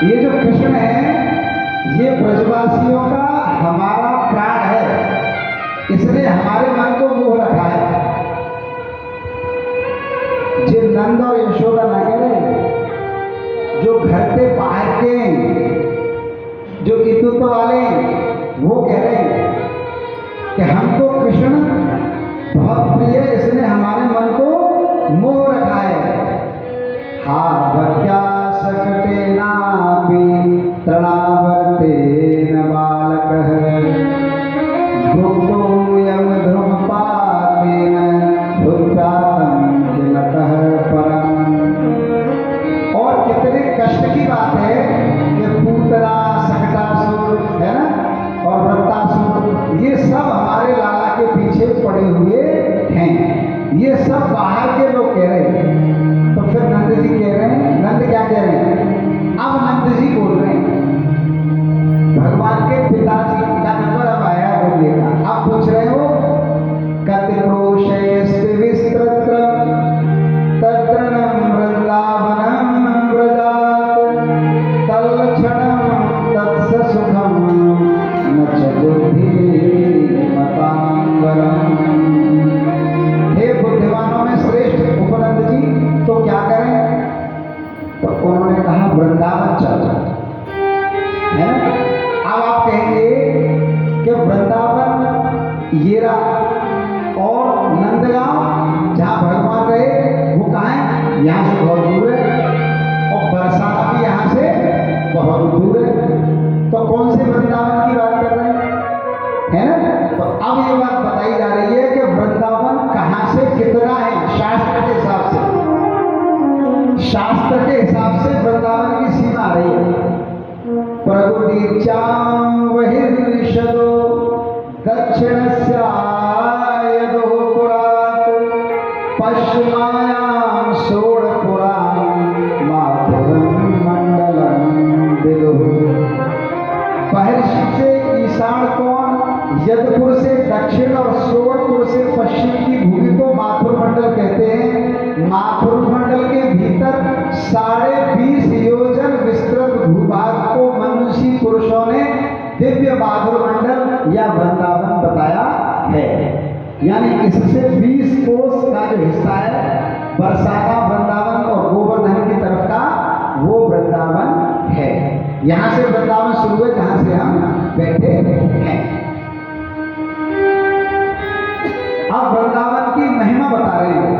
ये जो कृष्ण है ये ब्रजवासियों का हमारा प्राण है, इसने हमारे मन को मोह रखा है। जो नंद और यशोदा न करें, जो घर के बाहर के जो हिंदुत्व वाले वो कह रहे हैं कि हमको कृष्ण बहुत प्रिय, इसने हमारे मन को मोह रखा है। हाँ भक्त्या सकटे नापि तृणावर्तेन बालकः भुक्तो यम ध्रुवपाकेन भुक्तातं किमतः परम्। और कितने कष्ट की बात है कि पूतना सकटासुर है ना और वृत्तासुर, ये सब हमारे लाला के पीछे पड़े हुए हैं। ये सब बाहर के लोग कह रहे हैं। तो फिर नंद जी कह रहे हैं, नंद क्या कह रहे हैं? अब नंद जी बोल रहे हैं, भगवान के पिताजी का नंबर अब आया बोलिएगा। आप पूछ रहे हो कतिक्रोशेस्ति विस्तृत्र तद्रनं वृंदावनं व्रजात् तल्लक्षणं तत्सुखं न च बुद्धिमतांबरम्। हे बुद्धिमानों में श्रेष्ठ उपनंद जी, तो क्या करें? तो उन्होंने कहा वृंदावन चल, है ना। अब आप कहेंगे कि वृंदावन येरा और नंदगांव जहाँ भगवान रहे वो कहाँ है? यहाँ से बहुत दूर है, और बरसाना भी यहाँ से बहुत दूर है। तो कौन से वृंदावन की बात कर रहे हैं, है ना। तो अब ये बात बताई जा रही है कि वृंदावन कहाँ से कितना है शास्त्र के हिसाब से। शास्त्र के हिसाब से वृंदावन की सीमा आ रही है। प्रगुदीर्चां बहिर्निषदो दक्षिणस्यायदो पुरात् पश्चिमायां षोडपुरां माधुरं मंडलं विदुः। बहिर्ष से ईशान कोण, यदपुर से दक्षिण और षोडपुर से पश्चिम की भूमि को माथुर मंडल कहते हैं। माथुर मंडल के भीतर 20.5 योजन विस्तृत भूभाग को मनुष्य पुरुषों ने दिव्य माधुर मंडल या वृंदावन बताया है। यानी इससे 20 कोस का जो हिस्सा है बरसाना वृंदावन और गोवर्धन की तरफ का वो वृंदावन है। यहाँ से वृंदावन शुरू है जहाँ से हम बैठे हैं। अब वृंदावन की महिमा बता रहे हैं।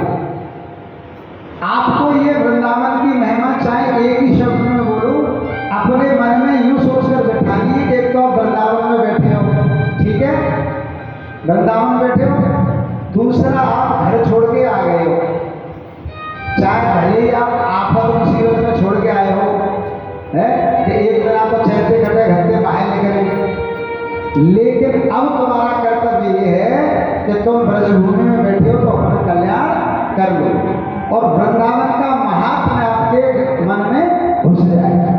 आपको ये वृंदावन की महिमा चाहे एक ही शब्द में बोलूं, अपने मन में यूं सोचकर बैठाइए कि एक तो आप वृंदावन में बैठे हो, ठीक है, वृंदावन बैठे हो। दूसरा आप घर छोड़ के आ गए हो, चाहे भले ही आप आफत मुसीबत में छोड़ के आए हो, है कि एक दिन आपको चलते कटे घर के बाहर निकलेंगे, लेकिन अब तुम्हारा कर्तव्य ये है कि तुम ब्रजभूमि में बैठे हो तो अपना कल्याण कर लो और वृंदावन का महात्म्य आपके मन में घुस जाएगा,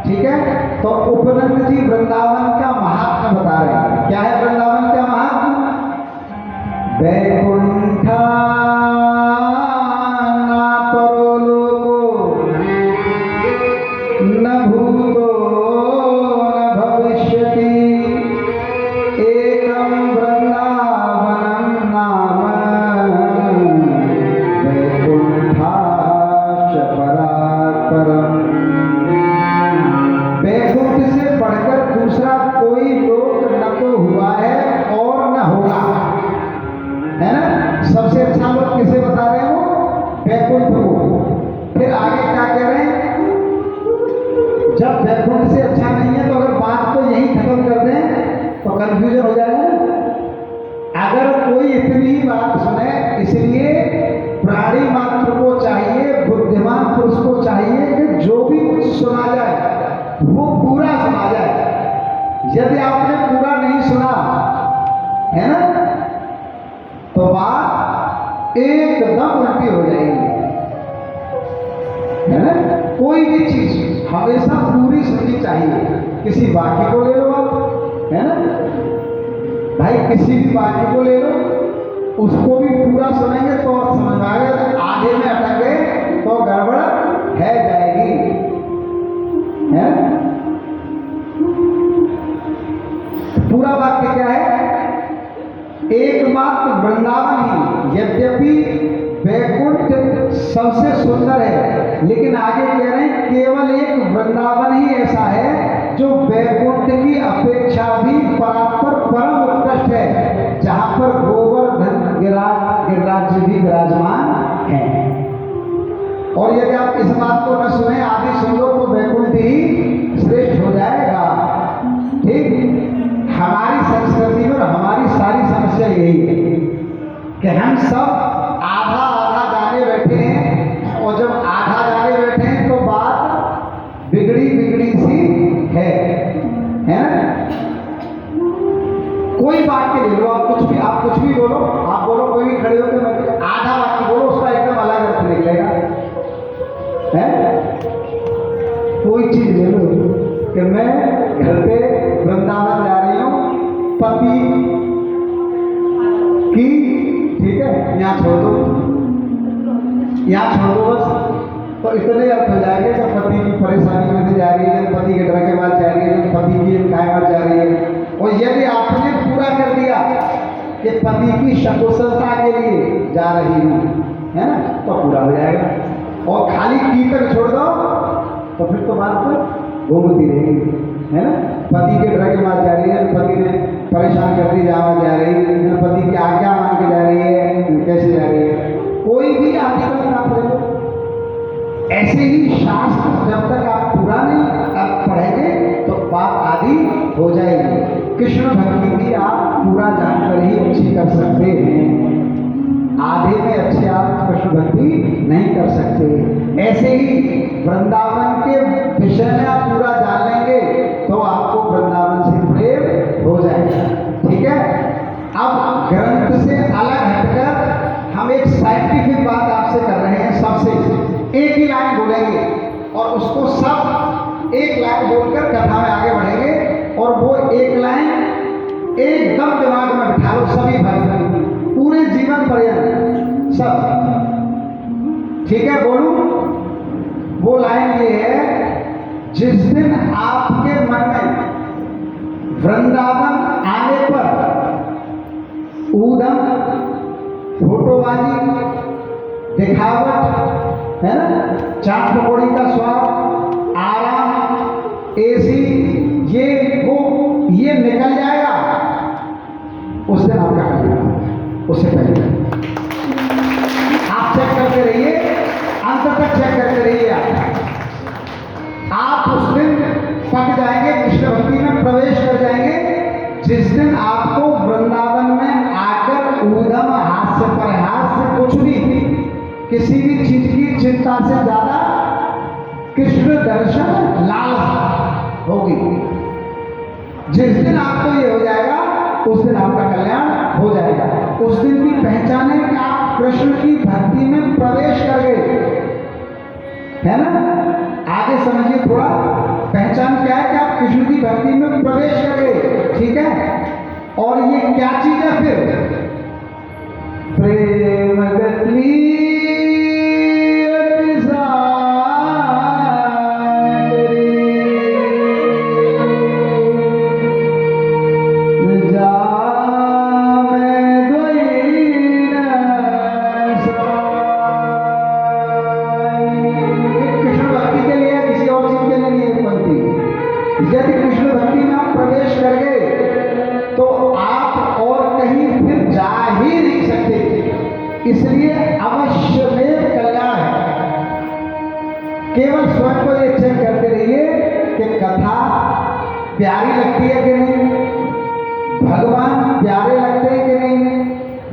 ठीक है। तो उपनंद जी वृंदावन का महात्म्य बता रहे हैं। क्या है वृंदावन का महात्म्य? वैकुंठा न परलोको न भूतो न भविष्यति एकं वृंदावनं नाम वैकुंठाश्च परात् परम्। वैकुंठ से बढ़कर दूसरा कोई लोक न तो हुआ है और न होगा, है ना। सबसे अच्छा लोग किसे बता रहे हो? वैकुंठ को। फिर आगे क्या कह रहे हैं? जब वैकुंठ से अच्छा नहीं है तो अगर बात को यही खत्म कर दें तो कंफ्यूजन हो जाएगा। अगर कोई इतनी ही बात सुने, इसलिए एकदम उल्टी हो जाएगी, है ना। कोई भी चीज हमेशा पूरी सुननी चाहिए। किसी वाक्य को ले लो आप, है ना भाई, किसी भी वाक्य को ले लो, उसको भी पूरा सुनेंगे तो समझ में आएगा। आधे में अटक गए तो गड़बड़ है जाएगी, है। पूरा वाक्य क्या है? एकमात्र वृंदावन ही, यद्यपि वैकुंठ सबसे सुंदर है, लेकिन आगे कह रहे हैं केवल एक वृंदावन ही ऐसा है जो वैकुंठ की अपेक्षा भी परात्पर परम उत्कृष्ट है, जहां पर गोवर्धन गिरिराज भी विराजमान है। और यदि आप इस बात को न सुने, आदि सुन लो, तो वैकुंठ ही श्रेष्ठ हो जाएगा। ठीक, हमारी संस्कृति में हमारी सारी समस्या यही है कि हम सब आधा आधा जाने बैठे हैं, और जब आधा जाने बैठे हैं तो बात बिगड़ी बिगड़ी सी है ना। कोई बात के ले लो, आप कुछ भी बोलो, आप बोलो, कोई भी खड़े होकर मैं आधा वाक्य बोलो, उसका एकदम अलग अर्थ निकलेगा, है। कोई चीज ले लो कि मैं घर पे वृंदावन जा रही हूँ, पति की, ठीक है, यहाँ छोड़ दो, यहाँ छोड़ दो बस, तो इतने अर्थ हो जाएंगे कि पति की परेशानी में से जा रही है, पति के डर के बाद जा रही है, पति की कायमत जा रही है। और यदि आपने पूरा कर दिया कि पति की सकुशलता के लिए जा रही हूँ, है ना, तो पूरा हो जाएगा। और खाली की तक छोड़ दो तो फिर तो बात तो घूमती रहेगी, है ना। पति के डर के बाद जा रही है, पति ने परेशान करती जहाँ जा रही है, पति की आज्ञा मान के जा रही है, कैसे जा रही है। कोई भी आर्टिकल आप ले लो, ऐसे ही शास्त्र जब तक आप पूरा नहीं आप पढ़ेंगे तो बात आदि हो जाएगी। कृष्ण भक्ति भी आप पूरा जानकर ही अच्छी कर सकते हैं, आधे में अच्छे आप कृष्ण भक्ति नहीं कर सकते। ऐसे ही वृंदावन के विषय में आप पूरा जान लेंगे तो आपको वृंदावन से प्रेम हो जाएगा, ठीक है। अब ग्रंथ से अलग हटकर हम एक साइंटिफिक बात आपसे कर रहे हैं। सबसे एक ही लाइन बोलेंगे और उसको सब एक लाइन बोलकर कथा में आगे बढ़ेंगे, और वो एक लाइन एकदम दिमाग में बिठा लो सभी भाई, पूरे जीवन पर्यंत सब, ठीक है। बोलूं, वो लाइन ये है, जिस दिन आपके मन में वृंदावन आने पर ऊधम, फोटोबाजी, दिखावट, है ना, चाट पकौड़ी का स्वाद, आराम, एसी, ये निकल जाएगा, उस दिन आपका कल्याण होगा। उससे पहले आप चेक करते रहिए, अंत तक चेक करते रहिए। आप उस दिन पक जाएंगे, कृष्ण भक्ति में प्रवेश कर जाएंगे, जिस दिन आपको वृंदावन में आकर ऊधम, हास्य परिहास, कुछ भी, किसी भी चीज की चिंता से ज्यादा कृष्ण दर्शन लालसा होगी। जिस दिन आपको ये हो जाएगा, उस दिन आपका कल्याण हो जाएगा। उस दिन की पहचान है कि आप कृष्ण की भक्ति में प्रवेश कर गए, है ना। आगे समझिए थोड़ा, पहचान क्या है कि आप कृष्ण की भक्ति में प्रवेश कर गए, ठीक है। और ये क्या चीज है फिर? प्रेम गति इसलिए अवश्य में कल्याण है। केवल स्वयं को ये चेक करते रहिए कि कथा प्यारी लगती है कि नहीं, भगवान प्यारे लगते हैं कि नहीं,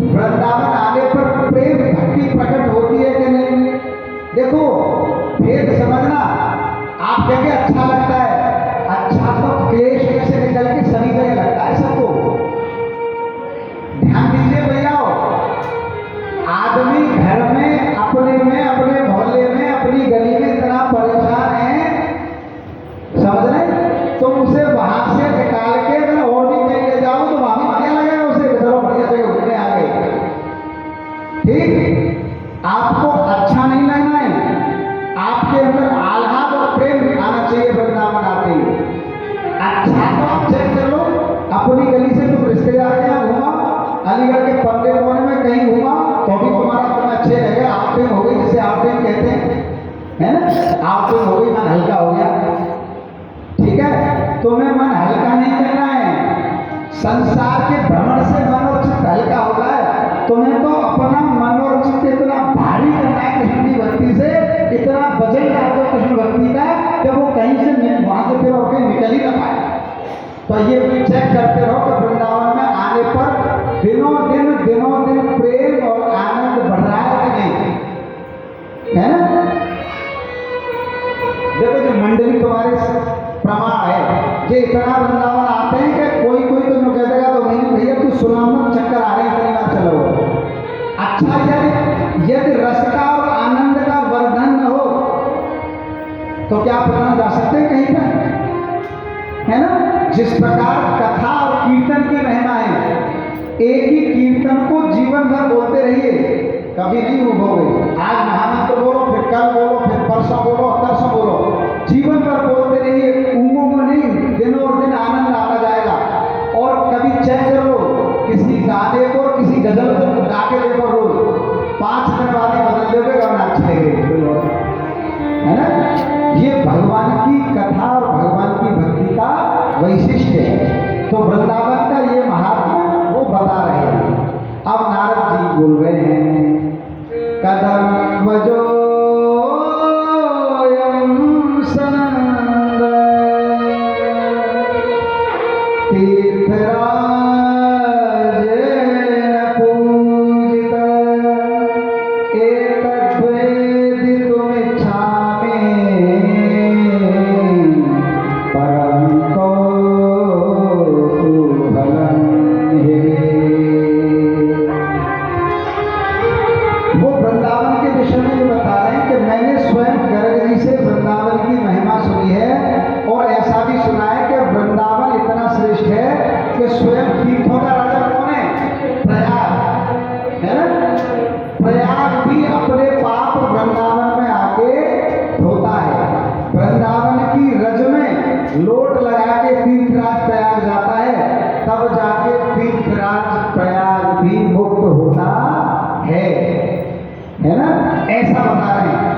वृंदावन आने पर प्रेम भक्ति प्रकट होती है कि नहीं। देखो भेद समझना, आप कहेंगे अच्छा लगता है, अच्छा तो क्लेश से निकल के सभी जगह लगता है सबको। ध्यान दीजिए भैया, आदमी घर में है ना। आप तो हो गई, मन हल्का हो गया, ठीक है। तुम्हें मन हल्का नहीं करना है, संसार के भ्रमण से मन और चित्त हल्का होता है। तुम्हें तो अपना मन और चित्त इतना भारी करना है कृष्ण की भक्ति से, इतना वजन डाल दो कृष्ण भक्ति का कि वो कहीं से वहां से फिर होकर निकल ही ना पाए। तो ये चेक करते रहो कि वृंदावन में आने पर दिनों दिन प्रेम और आनंद बढ़ रहा है कि नहीं, है ना। देखो जो मंडली तुम्हारे प्रमाण है, ये इतना वृंदावन आते हैं कि कोई तो कह देगा तो नहीं भैया तू सुनाम चक्कर आ रहे हैं, इतनी बार चलो। अच्छा यदि रस का और आनंद का वर्धन न हो तो क्या बताना जा सकते हैं कहीं पर, है ना। जिस प्रकार कथा और कीर्तन की महिमा है, एक ही कीर्तन को जीवन भर बोलते रहिए, कभी नहीं उभोगे। आज महामंत्र बोलो, फिर कल बोलो, फिर परसों बोलो, तरसों बोलो, जीवन भर बोलते रहिए, उमंग नहीं, दिनों और दिन आनंद आता जाएगा। और कभी चेक करो, किसी गाने को किसी गजल को गा के देखो रोज, 5 दिन बाद ही बदल दोगे और अच्छे लगेंगे, है ना। ये भगवान की कथा और भगवान की भक्ति का वैशिष्ट है। तो वृंदावन का ये महात्मा वो बता रहे हैं। अब नारद जी बोल रहे हैं, कदम बजो सनंद तीर्थराज पूजित एतद्वेदितुम इच्छामि परम कौतूहलं हि। वो वृंदावन के विषय में ये बता रहे हैं कि मैंने स्वयं गर्ग जी से वृंदावन की महिमा सुनी है, और ऐसा भी सुना है कि वृंदावन इतना श्रेष्ठ है कि स्वयं तीर्थों का राजा कौन है, प्रयाग, है ना। प्रयाग भी अपने पाप वृंदावन में आके धोता है। वृंदावन की रज में लोट लगा के तीर्थराज प्रयाग जाता है, तब जाके तीर्थराज प्रयाग भी मुक्त होता है ना। ऐसा बता रहे हैं।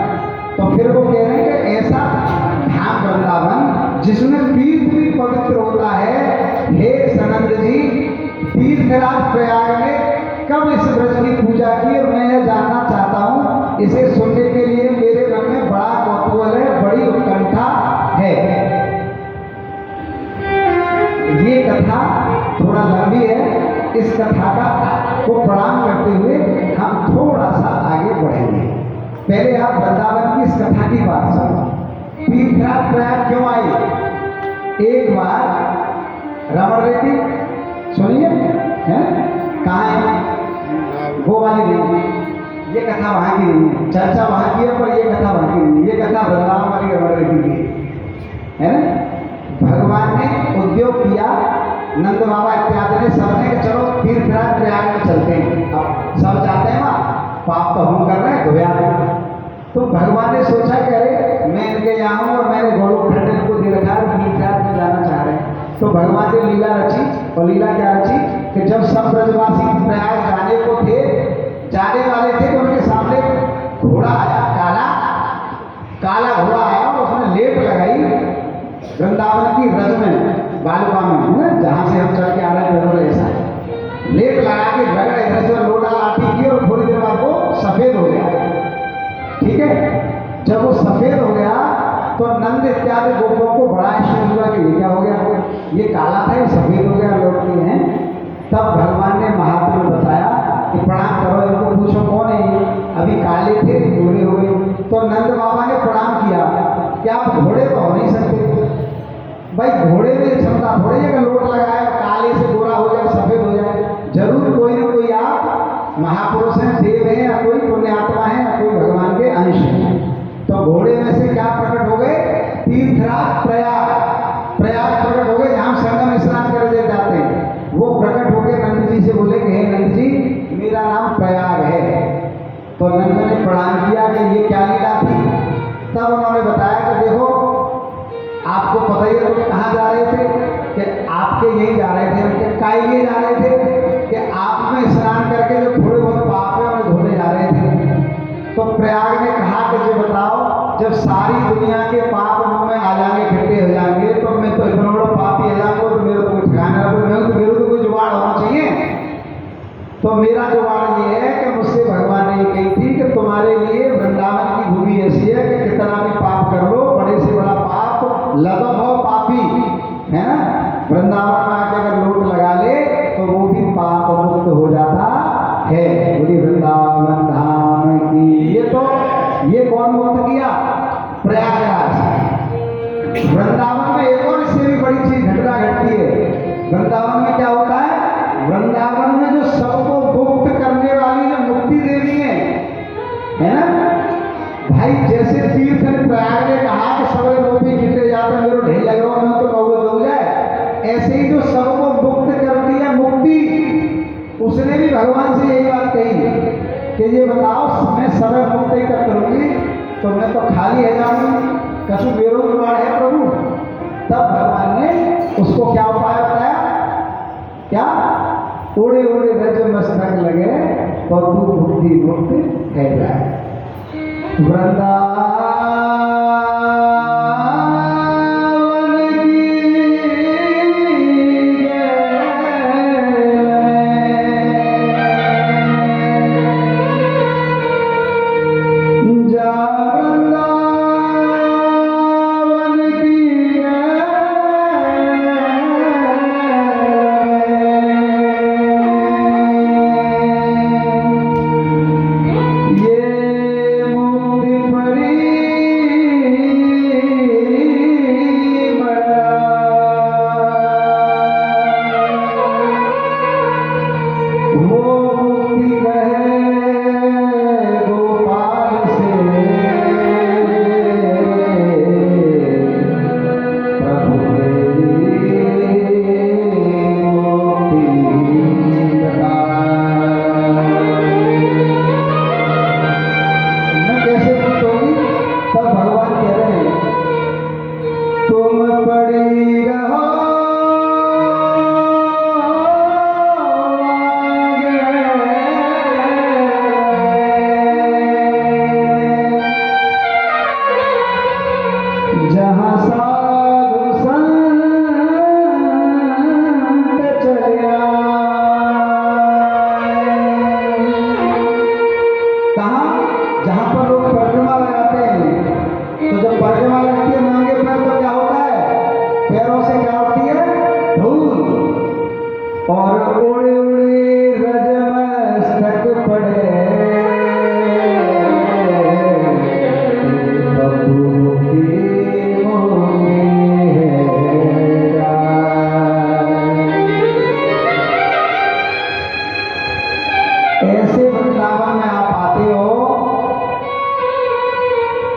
तो फिर वो कह रहे हैं कि ऐसा धाम वृंदावन जिसमें तीर्थ भी पवित्र होता है, हे सनंद जी, तीर्थराज प्रयाग ने कब इस व्रत की पूजा की, और मैं यह जानना चाहता हूँ। इसे सुनने के लिए मेरे मन में बड़ा कौतूहल है, बड़ी उत्कंठा है। ये कथा थोड़ा लंबी है, इस कथा का को प्रणाम करते हुए हम थोड़ा सा आगे बढ़ेंगे। पहले आप वृंदावन की इस कथा की बात सुनो। तीर्थराज प्रयाग क्यों आई? एक बार रमण रेती सुनिए, है कहाँ है वो वाली नहीं, ये कथा वहां की नहीं है, चर्चा वहां की है पर ये कथा वहां की नहीं है। ये कथा वृंदावन वाली रमण रेती की है ना। भगवान ने उद्योग किया, नंद बाबा इत्यादि ने सबने कि चलो तीर्थराज प्रयाग में चलते हैं। अब सब जाते हैं वहाँ, पाप तो हम कर रहे हैं, धोया तो भगवान ने सोचा कि अरे मैं इनके यहाँ हूँ और मैंने गोलोक खंड इनको दे रखा है, तीर्थराज में जाना चाह रहे हैं। तो भगवान ने लीला रची, और लीला क्या रची कि जब सब ब्रजवासी प्रयाग जाने को थे, जाने वाले थे, तो उनके सामने घोड़ा आया, काला घोड़ा आया, और उसने लेप लगाई वृंदावन की रज में, बालुका में, है ना, जहाँ से हम चल के आ रहे हैं, ऐसा लेप लगा के रगड़ इधर से लोटा लाठी की, और थोड़ी देर बाद वो सफेद हो गया। ठीक है, जब वो सफेद हो गया तो नंद इत्यादि गोपों को बड़ा आश्चर्य हुआ कि ये क्या हो गया, ये काला था, ये सफेद हो गया, लौटते हैं। तब भगवान ने महात्मा बताया कि प्रणाम करो, इनको पूछो कौन है ये, अभी काले थे गोरे हो गए। तो नंद बाबा ने प्रणाम किया कि आप घोड़े तो हो नहीं सकते भाई, घोड़े में क्षमता थोड़ी है कि लोट लगाए काले से गोरा हो जाए, सफेद हो जाए। जरूर कोई ना कोई आप महापुरुष हैं, देव हैं, या कोई पुण्यात्मा है, या कोई भगवान के अंश है। तो घोड़े में से क्या प्रकट हो गए? तीर्थराज प्रयाग प्रकट हो गए, जहाँ संगम स्नान करने जाते हैं। वो प्रकट होकर नंद जी से बोले कि हे नंद जी, मेरा नाम प्रयाग है। तो नंद ने प्रणाम किया कि ये क्या लीला थी। तब उन्होंने बताया कि देखो, आपको पता ही है तो कहाँ जा रहे थे, कि आपके यहीं जा रहे थे, उनके कायगे जा रहे थे, कि आप में स्नान करके जो थोड़े बहुत पाप है उन्हें धोने जा रहे थे। तो प्रयाग ने कहा कि जो बताओ, जब सारी दुनिया के पाप मुंह में आ जाएंगे, इकट्ठे हो जाएंगे, तो मैं तो इतना बड़ा पापी हो जाऊंगा, तो मेरे को ठिकाना तो मेरे को कोई जुगाड़ होना चाहिए। तो मेरा जुगाड़ ये है कि मुझसे भगवान ने ये कही थी कि तुम्हारे लिए वृंदावन की भूमि ऐसी है कि कितना भी पाप कर लो, बड़े से बड़ा पाप लदम हो पापी है ना, वृंदावन में आके अगर लोट लगा ले तो वो भी पाप मुक्त हो जाता है। बोली वृंदावन धाम की। ये कौन मुक्त किया? प्रयागराज। वृंदावन में एक और इससे भी बड़ी चीज घटना घटती है। वृंदावन में क्या होता है? वृंदावन में जो सबको मुक्त करने वाली जो मुक्ति देवी है ना भाई, जैसे तीर्थ ने प्रयाग ने कहा कि सबे गोपी गिटे जाते मेरे ढेर लग रहा मैं तो कौवे हो जाए, ऐसे ही जो सबको मुक्त करती है मुक्ति, उसने भी भगवान से यही बात कही कि ये बताओ मैं समय मुक्त ही कर करूंगी तो मैं तो खाली है जाऊंगी, कछु मेरो जुगाड़ है प्रभु। तब भगवान ने उसको क्या उपाय बताया? क्या? उड़े उड़े रज मस्तक लगे तो तू बुद्धि मुक्त है जाए। वृंदावन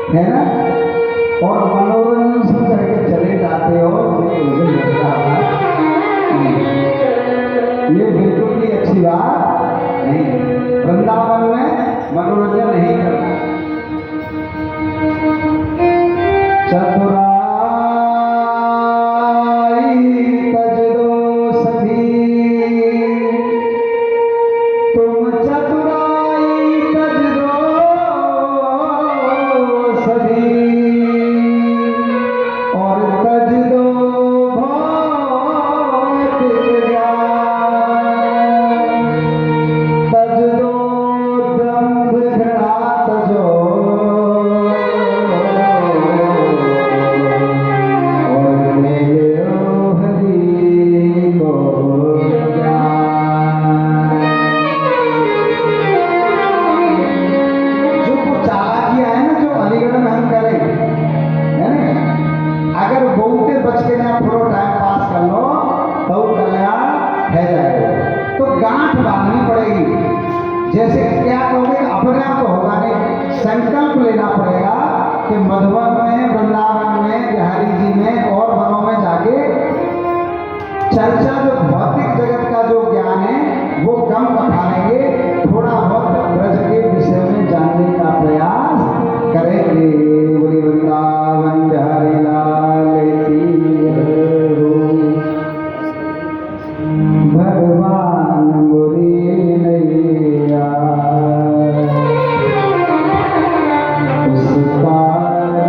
है ना, और मनोरंजन सब करके चले जाते हो, ये बिल्कुल भी अच्छी बात नहीं। वृंदावन में मनोरंजन नहीं करना। चतुराई तज दो सभी, तुम चतुराई तज दो सभी, और तज दो भौतिक ज्ञान, तज दो दंभ घृणा तजो, और ले लो हरि को ज्ञान। जो कुछ चालाकियां है ना, जो अलीगढ़ में हम करें, है ना, अगर बहुते बच के ना थोड़ा टाइम पास कर लो तो कल्याण है जाएगा। तो गांठ बांधनी पड़ेगी। जैसे क्या कहोगे, अपने आप तो होगा नहीं, संकल्प लेना पड़ेगा कि मधुबन में, वृंदावन में, बिहारी जी में और वनों में जाके चर्चा, जो भौतिक जगत का जो ज्ञान है वो कम पठाएंगे, थोड़ा बहुत ब्रज के विषय में जानने का प्रयास करेंगे। बोले वृंदावन बिहारी लाल की जय। भगवान बोले नैया उस पार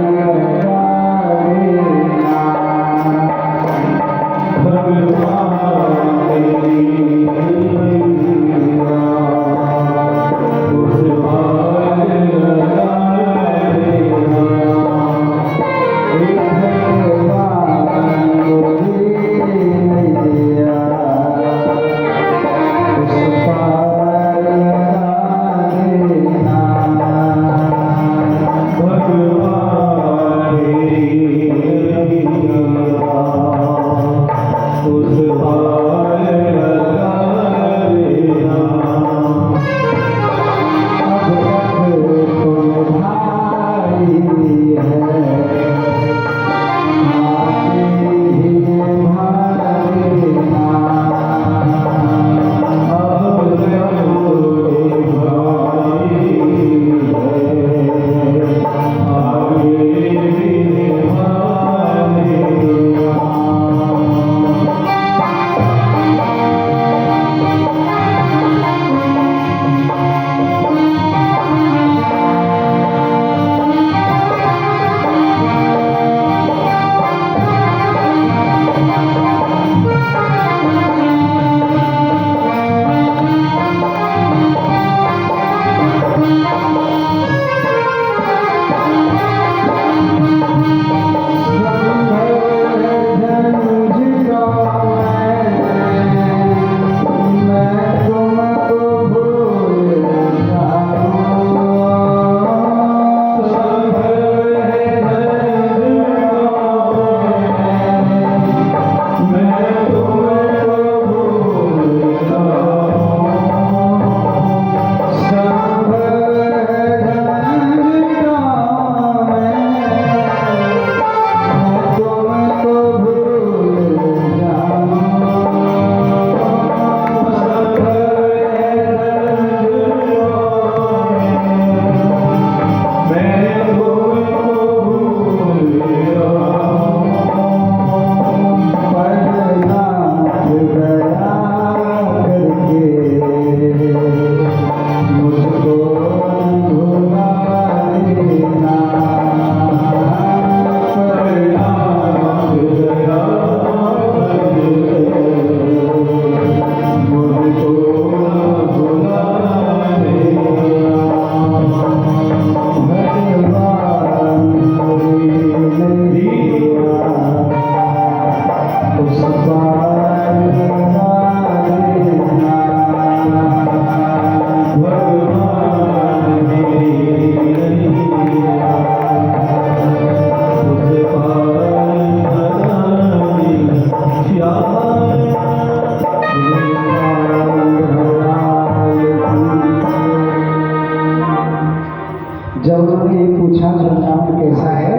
जब उन्होंने ये पूछा वृंदावन कैसा है,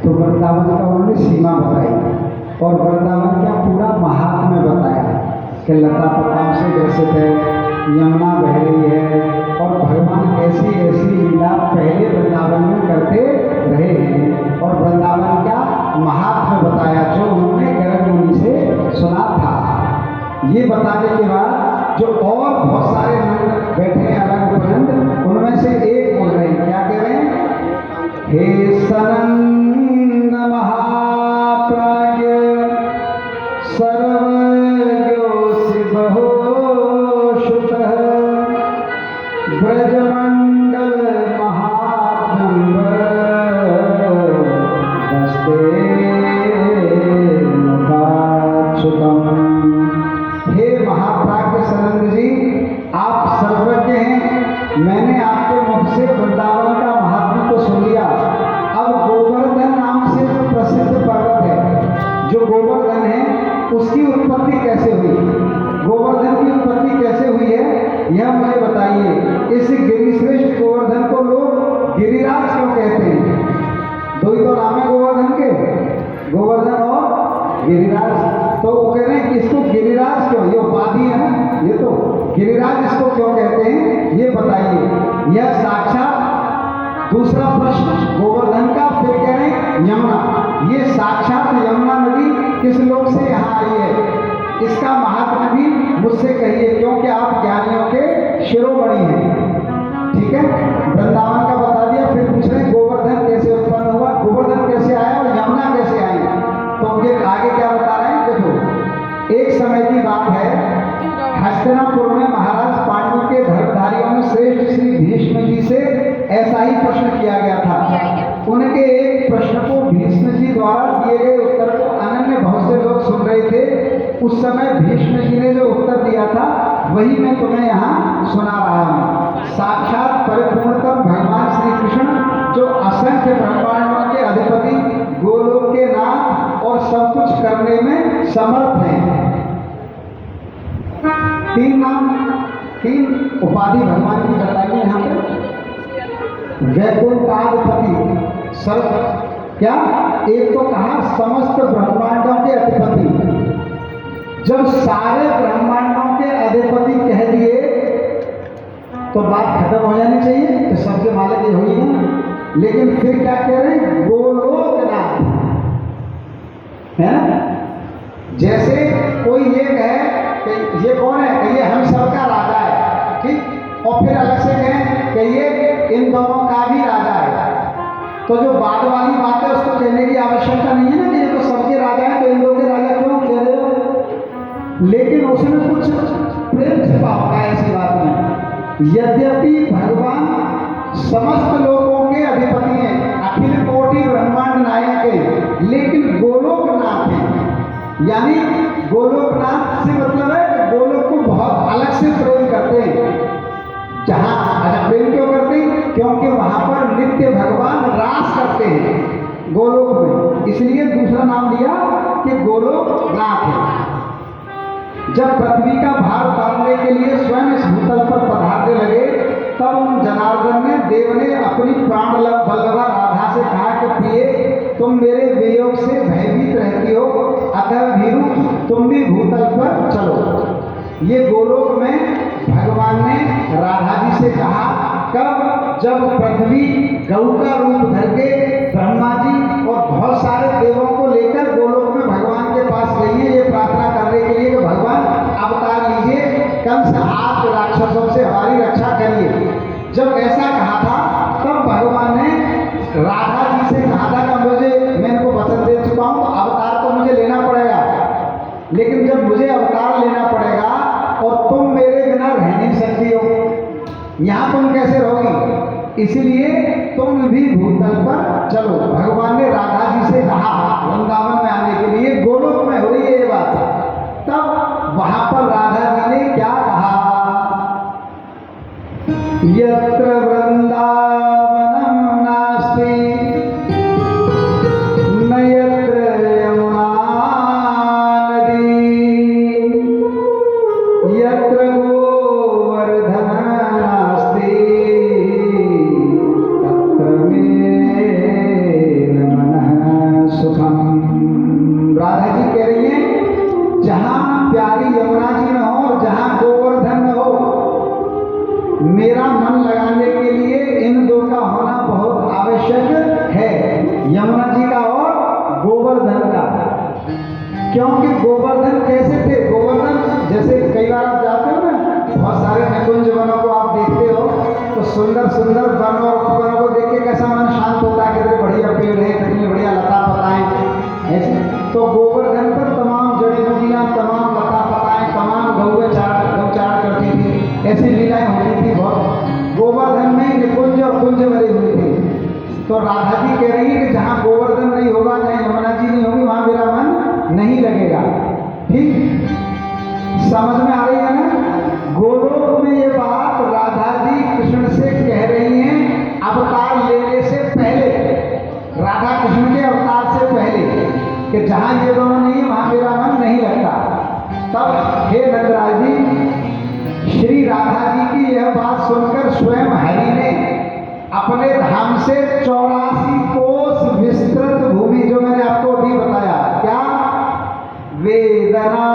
तो वृंदावन का उन्होंने सीमा बताई और वृंदावन का पूरा महात्म्य बताया कि लता पताम से ग्रसित है, यमुना बह रही है और भगवान ऐसी ऐसी लीला पहले वृंदावन में करते रहे हैं और वृंदावन का महात्म्य बताया जो उन्होंने गर्ग मुनि से सुना था। ये बताने के बाद जो और बहुत सारे नंद बैठे हैं अलग उपनंद, उनमें से एक बोल रहे हैं, क्या कह रहे हैं? हे सनंद महाप्राज्ञ सर्वज्ञोऽसि बहुश्रुतः ब्रजमंडल महात्म्यं दस्ते मुखाच्युतम्। हे महाप्राज्ञ सनंद जी, आप सर्वज्ञ हैं। मैंने आपके मुख से वृंदावन का महात्म्य तो सुन लिया। अब गोवर्धन नाम से जो प्रसिद्ध पर्वत है, जो गोवर्धन है, उसकी उत्पत्ति कैसे हुई, गोवर्धन की उत्पत्ति कैसे हुई है, यह मुझे बताइए। इस गिरिश्रेष्ठ गोवर्धन को लोग गिरिराज क्यों कहते हैं? दो ही तो नाम है गोवर्धन के, गोवर्धन और गिरिराज। तो वो कह रहे हैं कि इसको गिरिराज क्यों, ये उपाधि है ना, ये तो गिरिराज इसको क्यों कहते हैं, ये बताइए। यह साक्षात दूसरा प्रश्न गोवर्धन का, फिर कह रहे हैं यमुना, ये साक्षात यमुना नदी किस लोक से यहाँ आई है, इसका महात्म्य भी मुझसे कहिए, क्योंकि आप ज्ञानियों के शिरोमणि हैं। ठीक है, वृंदावन का बता दिया, फिर पूछ रहे गोवर्धन कैसे उत्पन्न हुआ, गोवर्धन कैसे आया और यमुना कैसे आई। तो ये आगे क्या बता रहे हैं, देखो। एक समय की बात है, हस्तिनापुर में महाराज पांडु के धर्मधारियों में श्रेष्ठ श्री भीष्म जी से ऐसा ही प्रश्न किया गया था। उनके एक प्रश्न को भीष्म जी द्वारा दिए गए उत्तर को अनन्य बहुत से लोग सुन रहे थे। उस समय भीष्म जी ने जो उत्तर दिया था वही मैं तुम्हें यहाँ सुना रहा हूँ। साक्षात परिपूर्णतम भगवान श्री कृष्ण जो असंख्य ब्रह्मांडों के अधिपति, गोलोक के नाथ और सब कुछ करने में समर्थ हैं। तीन नाम, तीन उपाधि भगवान की बताइए यहाँ पे। वैकुंठाधिपति, सर्व क्या, एक तो कहा समस्त ब्रह्मांडों के अधिपति। जब सारे ब्रह्मांडों के अधिपति कह दिए तो बात खत्म हो जानी चाहिए, तो सबके मालिक ये हुई ना। लेकिन फिर क्या कह रहे हैं, गोलोकनाथ है ना। जैसे कोई ये कहे कि ये कौन है, कि ये हम सबका राजा है, ठीक, और फिर अलग से कहें कि ये इन दोनों का भी राजा है, तो जो बाद वाली बात है उसको कहने की आवश्यकता नहीं है ना कि ये तो सबके राजा है, तो इन लोगों के राजा क्यों कह रहे हो। लेकिन उसमें कुछ प्रेम छिपा होता है ऐसी बात में। यद्यपि भगवान समस्त लोगों के अधिपति हैं, अखिल कोटि ब्रह्मांड नायक है, लेकिन गोलोकनाथ है। यानी गोलोकनाथ से मतलब है कि गोलोक को बहुत अलग से प्रेम करते हैं। जहाँ अच्छा प्रेम क्यों करते हैं, क्योंकि वहां पर नित्य भगवान रास करते हैं गोलोक में, इसलिए दूसरा नाम दिया कि गोलोकनाथ है। जब पृथ्वी का भार उतारने के लिए स्वयं इस भूतल पर पधारने लगे, तब उन जनार्दन ने देव ने अपनी प्राण बल्लभा राधा से कहा कि प्रिय, तुम मेरे वियोग से भयभीत रहती हो, अतः भीरू तुम भी भूतल पर चलो। ये गोलोक में भगवान ने राधा जी से कहा, कब, जब पृथ्वी गऊ का रूप धर के ब्रह्मा जी और बहुत सारे देवों को लेकर गोलोक में भगवान के पास गई है, ये प्रार्थना करने के लिए कि भगवान अवतार लीजिए, कंस आप राक्षसों से हमारी रक्षा करिए। जब ऐसा कहा था तब भगवान ने राधा जी से कहा था कि मुझे, मैं इनको वचन दे चुका हूँ, अवतार तो मुझे लेना पड़ेगा, लेकिन जब मुझे अवतार लेना पड़ेगा और तुम मेरे बिना रह नहीं सकती हो, यहाँ तुम कैसे रहोगी, इसलिए तुम भी भूतल पर चलो। भगवान ने राधा जी से कहा वृंदावन में आने के लिए, गोलोक में हो रही है ये बात। तब वहां पर राधा जी ने क्या कहा, यत्र वृंदावनम नास्ति न यत्र यमुना नदी, यत्र गोवर्धन नास्ति तत्र मेन मनः सुखम। राधा जी कह रही हैं, जहां प्यारी यमुना जी न हो और जहां गोवर्धन न हो, मेरा मन लगाने के लिए इन दो का होना बहुत आवश्यक है, यमुना जी का और गोवर्धन का। क्योंकि गोवर्धन कैसे थे, गोवर्धन जैसे कई बार आप जाते हो ना, बहुत सारे निकुंज वनों को आप देखते हो, तो सुंदर सुंदर वन और उपवनों को देख के कैसा मन शांत होता है, कितने बढ़िया पेड़ है, कितनी बढ़िया लता पताएं ऐसे। तो गोवर्धन पर तमाम जड़ी बूटियां, तमाम लता पताएं, तमाम गौ चार करती थी, ऐसी लीलाएं होती थी बहुत। गोवर्धन में निकुंज और कुंज भरे हुए थे। तो राधा जी कह रही है कि जहाँ गोवर्धन नहीं होगा, जहाँ यमुना जी नहीं होगी, वहां मेरा मन नहीं लगेगा। ठीक समझ में आ रही है ना। गोलोक में ये बात राधा जी कृष्ण से कह रही हैं अवतार लेने से पहले, राधा कृष्ण के अवतार से पहले, कि जहां ये दोनों नहीं है वहां मेरा मन नहीं लगता। तब हे नंदराज जी, श्री राधा जी की यह बात सुनकर स्वयं हरि ने अपने धाम से 84 कोस विस्तृत भूमि, जो मैंने आपको अभी बताया, क्या वेदना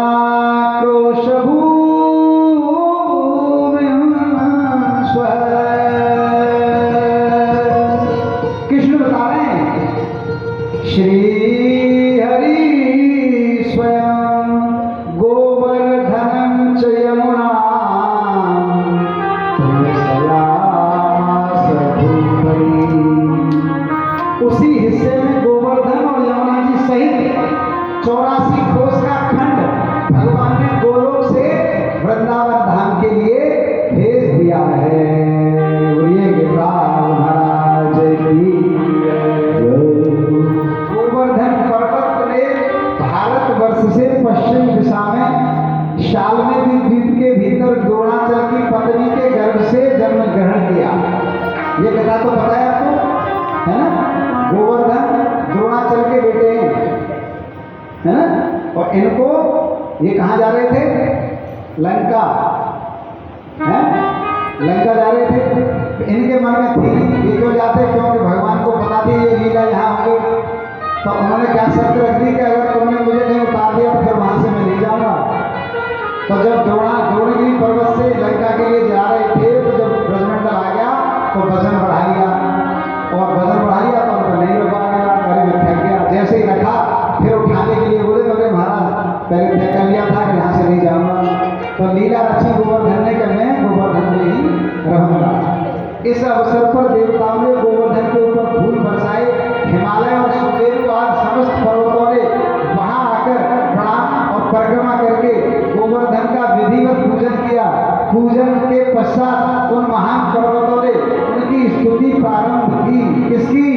क्रोश कृष्ण बता रहे हैं, श्री हरि स्वयं गोवर्धन च यमुना उसी हिस्से में गोवर्धन और यमुना जी सहित 84 कोस का खंड भगवान ने गोलोक से वृंदावन धाम के लिए भेज दिया है। बोलिए गिरिराज महाराज की गोवर्धन पर्वत ने भारतवर्ष से पश्चिम दिशा में शालमती द्वीप के भीतर द्रोणाचल की पत्नी के गर्भ से जन्म ग्रहण किया। ये कथा तो पता है आपको, है ना। गोवर्धन द्रोणाचल के बेटे हैं, है ना। और इनको ये कहाँ जा रहे थे, लंका, है लंका जा रहे थे। इनके मन में थी ये क्यों जाते, क्योंकि भगवान को पता थी ये लीला तो उन्होंने क्या शर्त रख दी कि अगर तुमने मुझे नहीं उतार दिया तो फिर वहां से मैं नहीं जाऊंगा। तो जब द्रोणगिरी पर्वत से लंका के लिए जा रहे थे तो जब ब्रजमंडल आ गया तो वजन बढ़ा लिया, और वजन बढ़ा लिया तो उनको नहीं रुका गया, अरे मैं थक गया। जैसे ही रखा फिर उठाने के लिए बोले तो अरे महाराज पहले तय कर लिया था कि यहाँ से नहीं जाऊंगा, तो लीला रची गोवर्धन ने कि मैं गोवर्धन में ही रहूंगा। इस अवसर पर देवताओं ने गोवर्धन के ऊपर फूल बरसाए, हिमालय और सुमेरु आदि समस्त पर्वतों ने वहां आकर प्रणाम और परिक्रमा करके गोवर्धन का विधिवत पूजन किया। पूजन के पश्चात उन महान पर्वतों ने उनकी स्तुति प्रारंभ की। किसकी?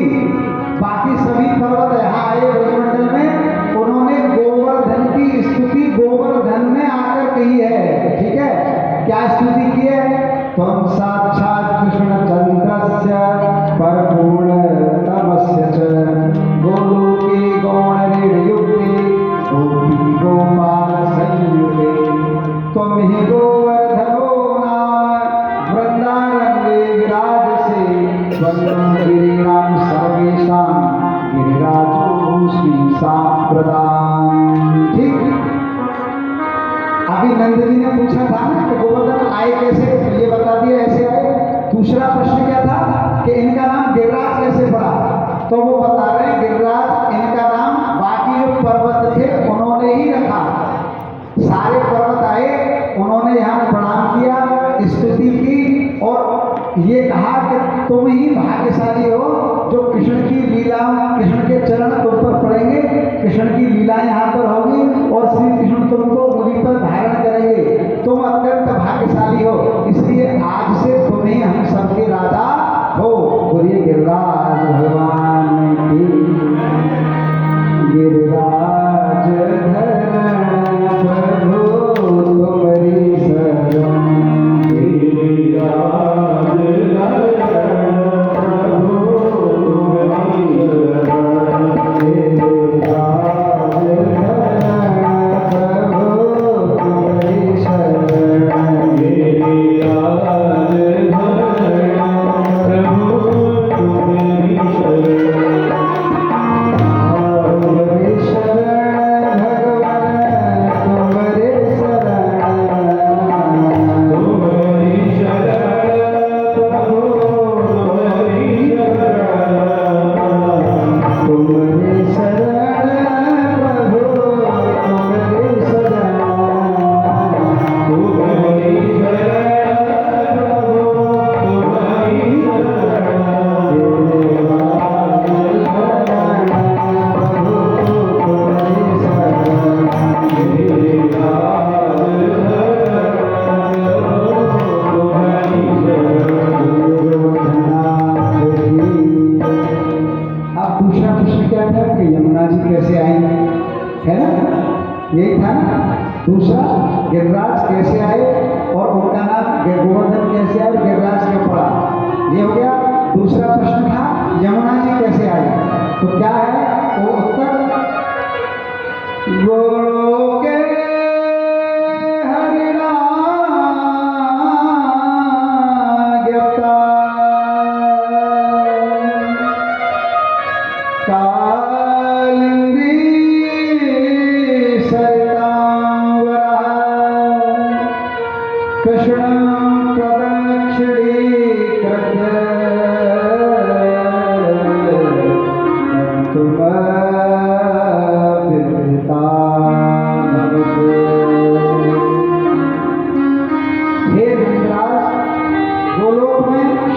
बाकी सभी पर्वत यहाँ आए ब्रजमंडल में, उन्होंने गोवर्धन की स्तुति गोवर्धन में आकर कही है। ठीक है, क्या स्तुति की है? त्वं साक्षात् कृष्णचन्द्रस्य परपूर्णतमस्य च गोलोके गौणरेणयुक्ते गोपी गोपाल संयुते त्वं हि गोवर्धनो नाम वृन्दारण्ये विराजसे त्वं गिरीणां सर्वेषां गिरिराजोऽस्मि साम्प्रदाम्। ठीक, अभी नंद जी ने पूछा था ना कि गोवर्धन आए कैसे, तो ये बता दिया ऐसे आए। दूसरा प्रश्न क्या था कि इनका नाम गिरिराज कैसे पड़ा, तो वो बता रहे हैं गिरिराज इनका नाम बाकी जो पर्वत थे उन्होंने ही रखा। सारे पर्वत आए, उन्होंने यहाँ प्रणाम किया, स्तुति की और ये कहा कि तुम ही भाग्यशाली हो जो कृष्ण की लीला, कृष्ण के चरण तुम पर पड़ेंगे, कृष्ण की लीलाएं यहाँ पर होगी और श्री कृष्ण तुमको मुनि पर धारण करेंगे, तुम अत्यंत भाग्यशाली हो, इसलिए आज से तुम ही हम सबके राजा हो। बोलिए गिरिराज भगवान की। गिरिराज धरण प्रभु तुम्हारी शरण, गिरिराज धरण प्रभु तुम्हारी शरण, गिरिराज धरण प्रभु तुम्हारी शरण, गिरिराज दूसरा गिरिराज कैसे आए और उनका नाम गोवर्धन कैसे आए, गिरिराज क्यों पड़ा, ये हो गया। दूसरा प्रश्न था यमुना जी कैसे आए, तो क्या है वो उत्तर, गोलोके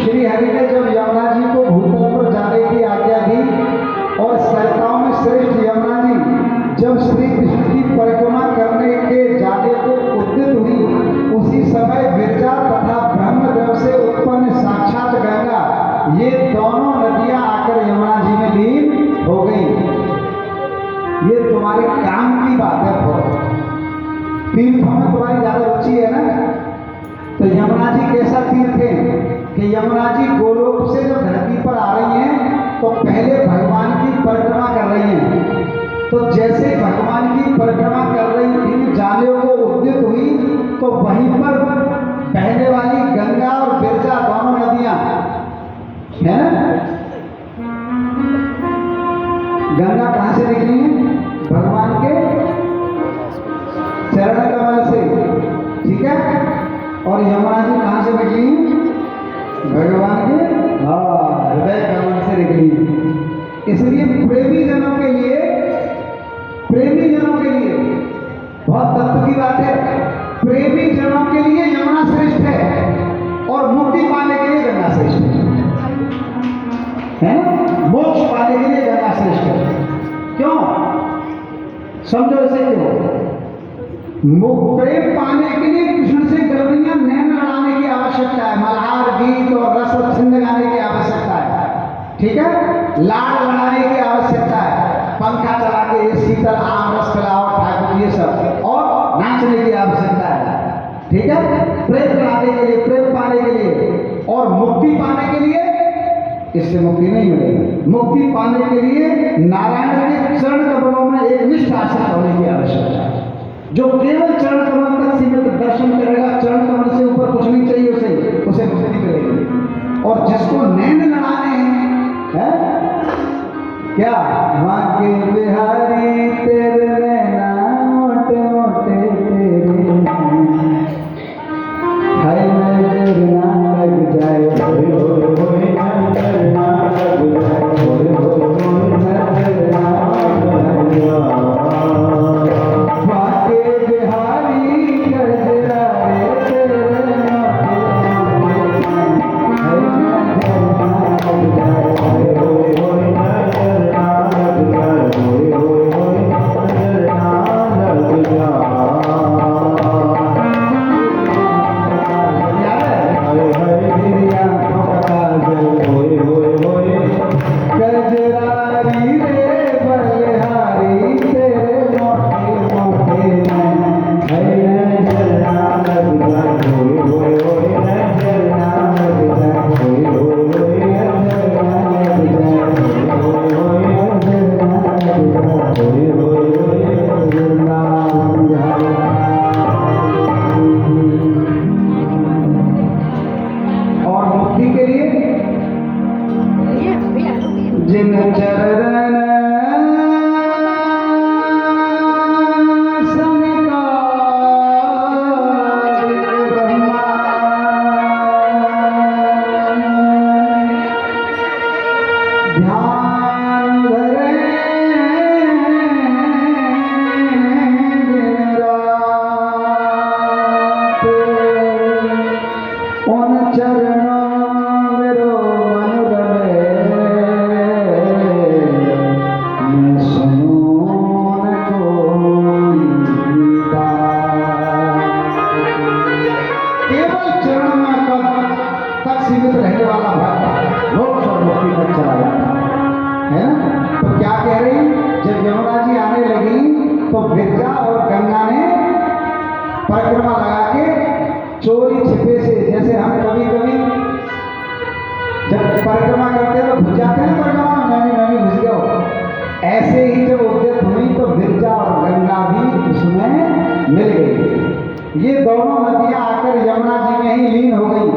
श्री हरि ने जब यमुना जी को भूतल पर जाने की आज्ञा दी और सैताओं में श्रेष्ठ यमुना जी जब श्री कृष्ण की परिक्रमा करने के जाने को उद्यत हुई, उसी समय विरजा तथा ब्रह्मदेव से उत्पन्न साक्षात गंगा, ये दोनों नदियां आकर यमुना जी में लीन हो गई। ये तुम्हारे काम की बात है, बहुत तीर्थों में तुम्हारी ज्यादा रुचि है ना। तो यमुना जी कैसा तीर्थ है कि यमुना जी गोलोक से जब धरती पर आ रही हैं तो पहले भगवान की परिक्रमा कर रही हैं, तो जैसे भगवान की परिक्रमा कर रही थी, जाने को उद्यत हुई, तो वहीं पर बहने वाली गंगा और बिरजा दोनों नदियां है ना, गंगा कहाँ से निकली है? भगवान के चरण कमल से, ठीक है। और यमुना जी कहाँ से निकली है? भगवान के हृदय कमल से निकली है। इसलिए प्रेमी जनों के लिए बहुत तत्व की बात है। प्रेमी जनों के लिए यमुना श्रेष्ठ है और मुक्ति पाने के लिए गंगा श्रेष्ठ है ना? मोक्ष पाने के लिए गंगा श्रेष्ठ है। क्यों? समझो इसे क्यों? प्रेम पाने के लिए कृष्ण से गर्भियां नैन लड़ाने की आवश्यकता है, मल्हार गीत और रस छंद गाने की आवश्यकता है, ठीक है। लाड़ लड़ाने की आवश्यकता है, पंखा चला के ये शीतल आम रस पिलाओ ठाकुर, ये सब, और नाचने की आवश्यकता है, ठीक है। प्रेम लाने के लिए, प्रेम पाने के लिए, और मुक्ति पाने के लिए, इससे मुक्ति नहीं मिलेगी। मुक्ति पाने के लिए नारायण के चरण कमलों में एक निष्ठ आस्था होने की आवश्यकता है। जो केवल चरण कमल तक सीमित दर्शन करेगा, चरण कमल से ऊपर कुछ नहीं चाहिए उसे मुक्ति मिलेगी। और जिसको नैन लड़ाने हैं, क्या माँ के बिहारी तेरे नैना मोटे मोटे तेरे, हाय नजर ना लग जाए, होए नजर ना लग जाए, होए नजर ना लग जाए, माँ के बिहारी गजरा रे तेरे मोटे मोटे, हाय नजर ना लग जाए, होए नजर ना लग जाए, होए नजर ना लग जाए। गजरारी रे बलिहारी तेरे मोटे मोटे में, है नजर ना लग जाए, होए होए नजर ना लग जाए, होए नजर ना लग जाए, होए नजर ना लग जाए, होए नजर ना लग जाए। और मुक्ति के लिए जिन चरण ध्यान धरे दिन रात, उन चरणों मेरो मन रमे, मैं सुनूं न कोई बात। केवल चरण में तक सीमित रहने वाला भक्त मोक्ष और मुक्ति तक चला जाता है ना। तो क्या कह रही, जब यमुना जी आने लगी तो विरजा और गंगा ने परिक्रमा लगा के चोरी छिपे से, जैसे हम कभी कभी जब परिक्रमा करते हैं तो घुस जाते हैं परिक्रमा में, मैं भी घुस गया हूं। ऐसे ही जब उद्यत हुई तो विरजा और गंगा भी उसमें मिल गई। ये दोनों नदियां आकर यमुना जी में ही लीन हो गई।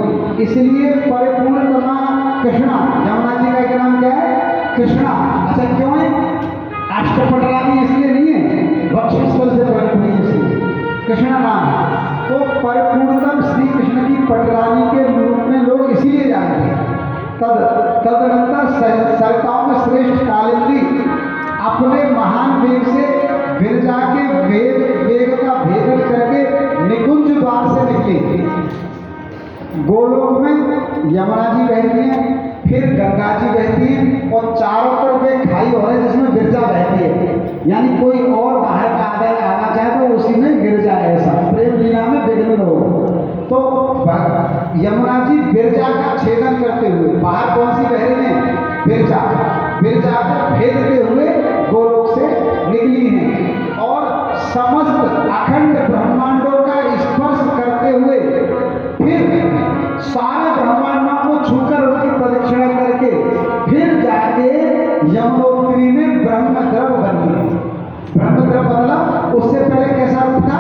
इसलिए परिपूर्णतमा कृष्णा, यमुना जी का एक नाम क्या है? कृष्णा। अच्छा क्यों है? अष्टपटरानी इसलिए नहीं है, वक्षस्थल से प्रकट हुई इसलिए कृष्णा नाम है। तो परिपूर्णतम श्री कृष्ण की पटरानी के रूप में लोग इसीलिए जानते हैं। तदनंतर सरिताओं में श्रेष्ठ कालिंदी अपने महान वेग से विरजा के वेग का भेदन करके निकुंज द्वार से निकली। गोलोक में यमुना जी बहती है, फिर गंगा जी बहती है, और चारों तरफ एक खाई हो है जिसमें विरजा बहती है। यानी कोई और बाहर का आना चाहे तो उसी में गिर जाए, ऐसा प्रेम लीला में विघ्न हो। तो यमुना जी विरजा का छेदन करते हुए, बाहर कौन सी बह रही है? विरजा को भेदते हुए गोलोक से निकली हैं और समस्त अखंड ब्रह्मांडों का स्पर्श करते हुए फिर सारे ब्रह्मांडों को छूकर उनकी प्रदक्षिणा करके फिर जाके यमुनोत्री में ब्रह्मद्रव बनी। ब्रह्मद्रव मतलब उससे पहले कैसा रूप था?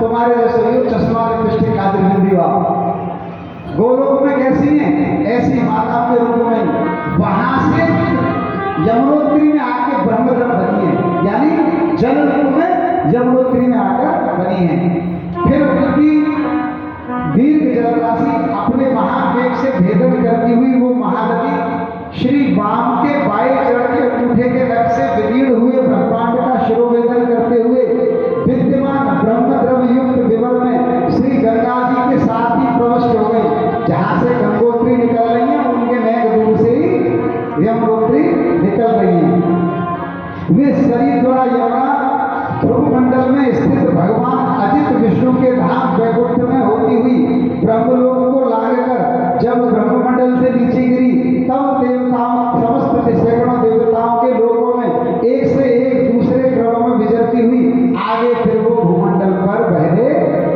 तुम्हारे जैसे चश्मा लिपस्टिक आदि बिंदी वाला। गोलोक में कैसी है? ऐसी माता के रूप में। वहां से यमुनोत्री में आके ब्रह्मद्रव बनी है, यानी जल रूप में यमुनोत्री में आकर बनी है। फिर उनकी दीर्घ जलराशि अपने महावेग से भेदन करती हुई वो महानदी श्री वाम के बाएं चरण के अंगूठे के नख से विलीन हुए ब्रह्मांड का शिरोवेदन करते हुए विद्यमान ब्रह्मद्रव युक्त विवर में श्री गंगा जी के साथ ही प्रविष्ट हो गई। जहां से गंगोत्री निकल रही है उनके नेक दूर से ही यमुनोत्री निकल रही है। वे शरीर द्वारा यमुना ध्रुव मंडल में स्थित भगवान अजित विष्णु के धाम वैकुंठ में होती हुई ब्रह्मलोक को लागकर जब ब्रह्ममंडल से नीचे गिरी तब देवताओं समस्त सैकड़ों देवताओं के लोकों में एक से एक दूसरे क्रमों में विचरती हुई आगे फिर वो भूमंडल पर बहने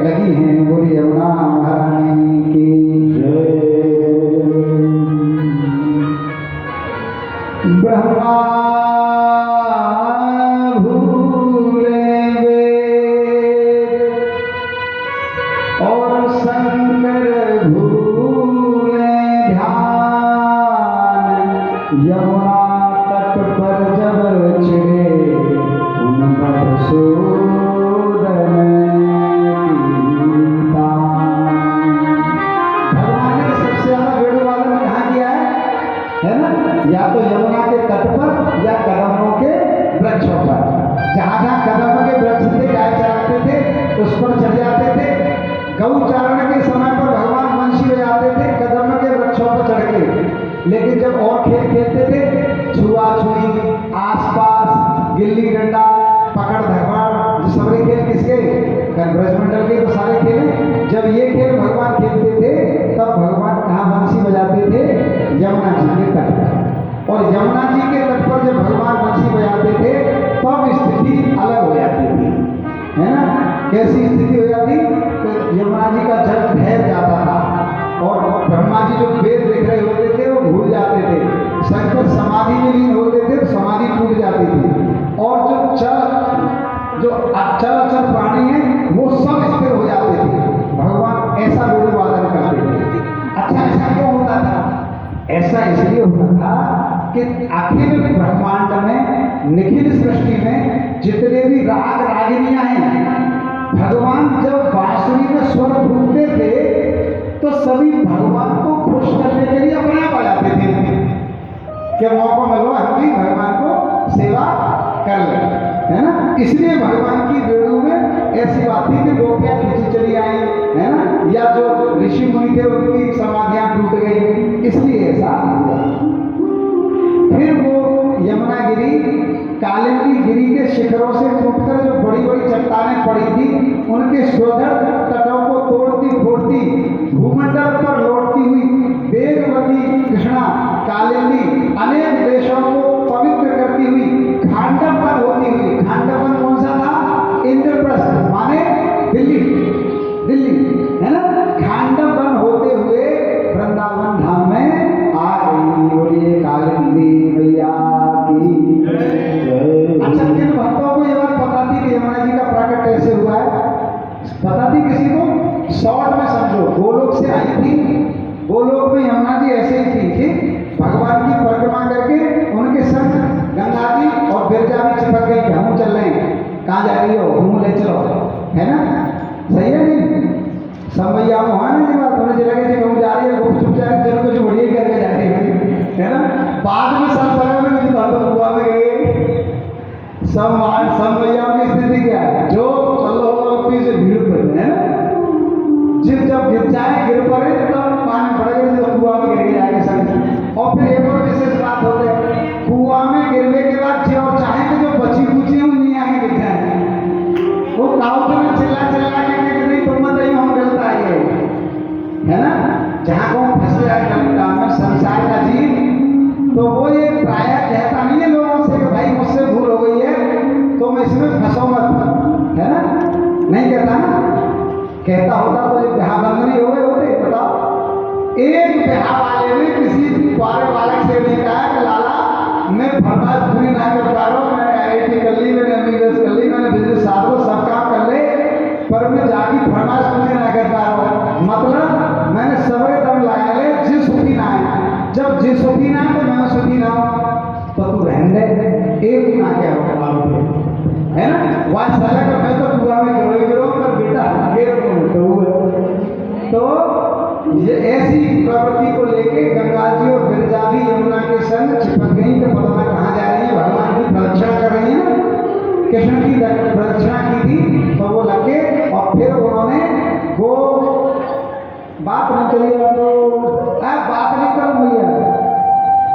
लगी हैं। बोली यमुना महारानी की जय। ब्रह्मा यमुना तट पर जब छिड़े उनका सूदन गीता। भगवान ने सबसे ज्यादा वेणु वादन कहाँ किया है ना? या तो यमुना के तट पर या कदमों के वृक्षों पर। जहाँ जहाँ कदम के वृक्ष थे गाय चराते थे उस पर चढ़ जाते थे। गौचारण के समय पर भगवान वंशी बजाते थे कदम के वृक्षों पर चढ़ के। लेकिन जब और खेल खेलते थे छुआ छुई आसपास गिल्ली डंडा पकड़ धकड़ जो सारे खेल किसके ब्रजमंडल के तो सारे खेल। जब ये खेल भगवान खेलते थे तब भगवान कहाँ वंशी बजाते थे? यमुना जी के तट पर। और यमुना जी के तट पर जब भगवान वंशी बजाते थे तब स्थिति अलग हो जाती थी, है ना? कैसी स्थिति हो जाती? तो यमुना जी का जल ठहर जाता था और ब्रह्मा जी जो वेद लिख रहे होते थे वो भूल जाते थे। शंकर समाधि में लीन होते थे तो समाधि टूट जाती थी और जो अचल अचल प्राणी है वो सब स्थिर हो जाते थे। भगवान ऐसा वेणु वादन करते थे। अच्छा, ऐसा क्यों होता था? ऐसा इसलिए होता था कि अखिल ब्रह्मांड में निखिल सृष्टि में जितने भी राग रागिनियां हैं भगवान जब बांसुरी में स्वर फूकते थे तो सभी भगवान को खुश करने के लिए अपने आप आ जाते थे कि मौका मिलो हम भी भगवान को सेवा कर ले, है ना? इसलिए भगवान की वेणु में ऐसी बात थी कि गोपियां खींची चली आई, है ना? या जो ऋषि मुनि थे उनकी समाधियां टूट गई, इसलिए ऐसा हुआ। फिर वो यमुना गिरी कालिंदी गिरी के शिखरों से टूटकर जो बड़ी बड़ी चट्टानें पड़ी थी उनके शोधर तटों को तोड़ती फोड़ती भूमंडल पर लौटती हुई वेगवती कृष्णा कालिंदी अनेक देशों को पवित्र करती हुई खांडवन होती हुई। खांडवन कौन सा था? इंद्रप्रस्थ माने दिल्ली, दिल्ली, है ना? खांडवन होते हुए वृंदावन धाम में आ गई। बोलिए कालिंदी मैया की जय। अच्छा, किन भक्तों को ये बात पता थी कि यमुना जी का प्रकट कैसे हुआ है? पता थी किसी को? शॉर्ट में समझो, गोलोक से आई थी, गोलोक में यमुना जी ऐसे ही थी, भगवान की परिक्रमा करके उनके संग गंगा जी और बिरजा भी चिपक गई कि हम चल रहे हैं। कहाँ जा रही हो? हम ले चलो, है ना? सही है नहीं? सब भैया वहाँ नहीं बात होने चला गया कहूँ जा रही है वो चुप जा रही, चलो कुछ बढ़िया करके जा रही है ना? बाद में सब तरह में मुझे तो हुआ में गए सब भैया की स्थिति क्या है? जो चलो पीछे भीड़ पड़ते है ना, जब गिर जाए गिर पड़े तब पानी पड़ेगा तो कुआ में गिर जाएगा सब। और फिर एक और विशेष बात होती है, कुआ में गिरने के बाद जो चाहे कि जो बची कुची उन्हीं आगे गिर जाए। वो काउंट में चिल्ला चिल्ला के नहीं तुम मत ही हम गलता है ना? जहाँ को फंस जाए में संसार का जीव तो वो ये प्राय कहता नहीं है लोगों से कि भाई मुझसे भूल हो गई है तो मैं इसमें फंसो मत, है ना? नहीं कहता ना? कहता होता तो एक ब्याह बंधनी हो गए होते। बताओ, एक ब्याह वाले ने किसी द्वारे बालक से नहीं कहा कि लाला मैं फरमाइश पूरी ना कर पा रहा हूँ, मैंने IIT कर ली, मैंने MBBS कर ली, मैंने बिजनेस साधो सब काम कर ले, पर मैं जाके फरमाइश पूरी ना कर पा रहा हूँ। मतलब मैंने सबरे दम लगा ले जिस सुखी ना है, जब जिस सुखी ना है तो मैं सुखी ना हूँ तो तू रहने दे, एक ना क्या हो है ना, वहाँ साला का मैं तो पूरा में गिरो पर बेटा तो ये ऐसी प्रवृत्ति को लेके गंगा जी और गिरजा भी यमुना के संग चिपक गई। तो पता ना कहाँ जा रही है, भगवान की प्रदक्षिणा कर रही है ना, कृष्ण की प्रदक्षिणा की थी तो वो लगे और फिर उन्होंने वो बात न चली बात नहीं करो भैया,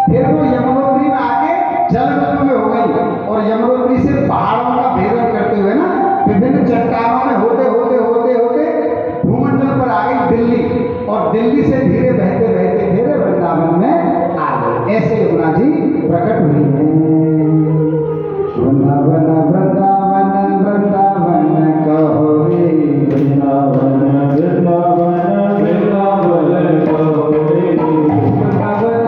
फिर वो यमुनोत्री में आके जल में हो गई और यमुनोत्री से पहाड़ों का भेदन करते हुए ना विभिन्न चट्टानों में होते होते होते होते भूमंडल पर आ गई दिल्ली, और दिल्ली से धीरे बहते बहते फिर वृंदावन में आ गई। ऐसे यमुना जी प्रकट हुई है। वृंदावन वृंदावन वृंदावन कहो रे, वृंदावन वृंदावन वृंदावन कहो रे, वृंदावन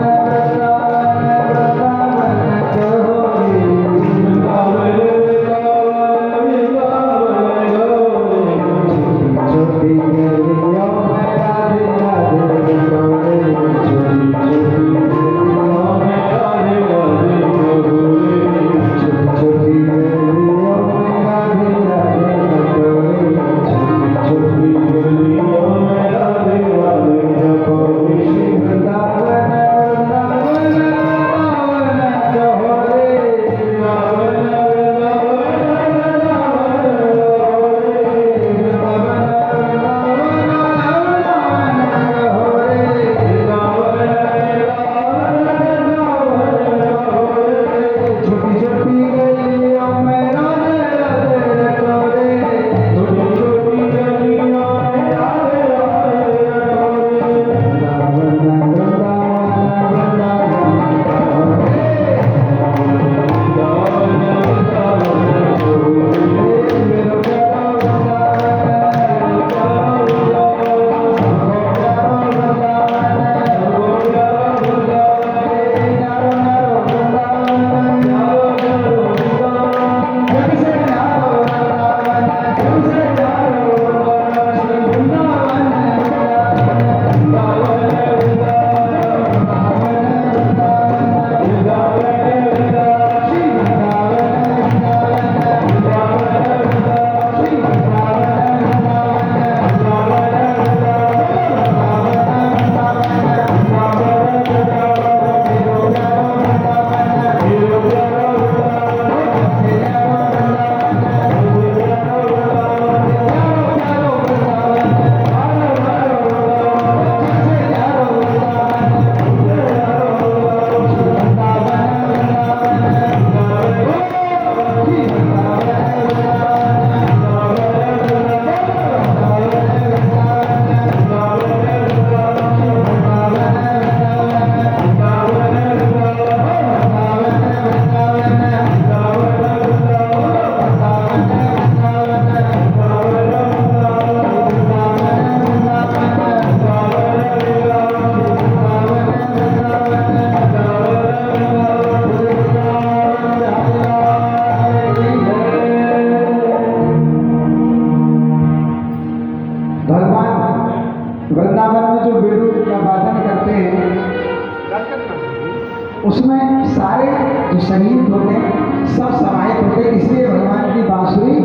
उसमें सारे जो संगीत होते हैं सब समाहित होते हैं, इसलिए भगवान की बांसुरी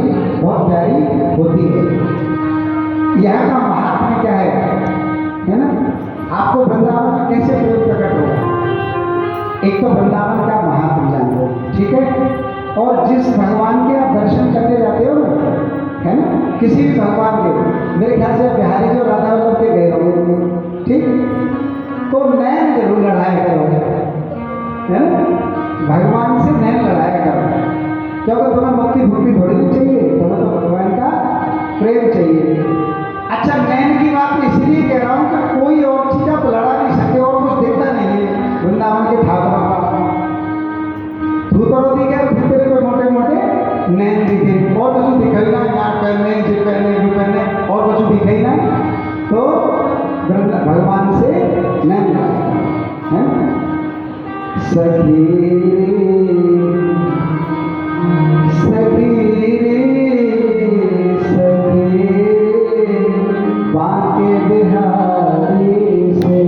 बहुत प्यारी होती है। यहाँ का महात्म्य क्या है ना, आपको वृंदावन में कैसे प्रेम प्रकट होगा। एक तो वृंदावन का महात्म्य जान लो, ठीक है, और जिस भगवान के आप दर्शन करने जाते हो है ना, किसी भी भगवान के, मेरे ख्याल से बिहारी जो राधा वल्लभ के गए होंगे, ठीक, तो नैन जरूर लड़ाया करोगे है ना, भगवान से नैन लड़ाया करो, क्योंकि तुम्हें मुक्ति भुक्ति थोड़ी नहीं चाहिए, तुम्हें तो भगवान का प्रेम चाहिए। अच्छा, नैन की बात इसलिए कह रहा हूँ कि कोई और चीज आप लड़ा नहीं सकते और कुछ दिखता नहीं है वृंदावन के ठाकुरों का। तू तो दिखे फिर तेरे को मोटे मोटे नैन दिखे और कुछ दिखाई ना, यहाँ करने जी करने भी करने और कुछ दिखाई ना, तो भगवान से नैन है। सखी सखी सखी बाके बिहारी से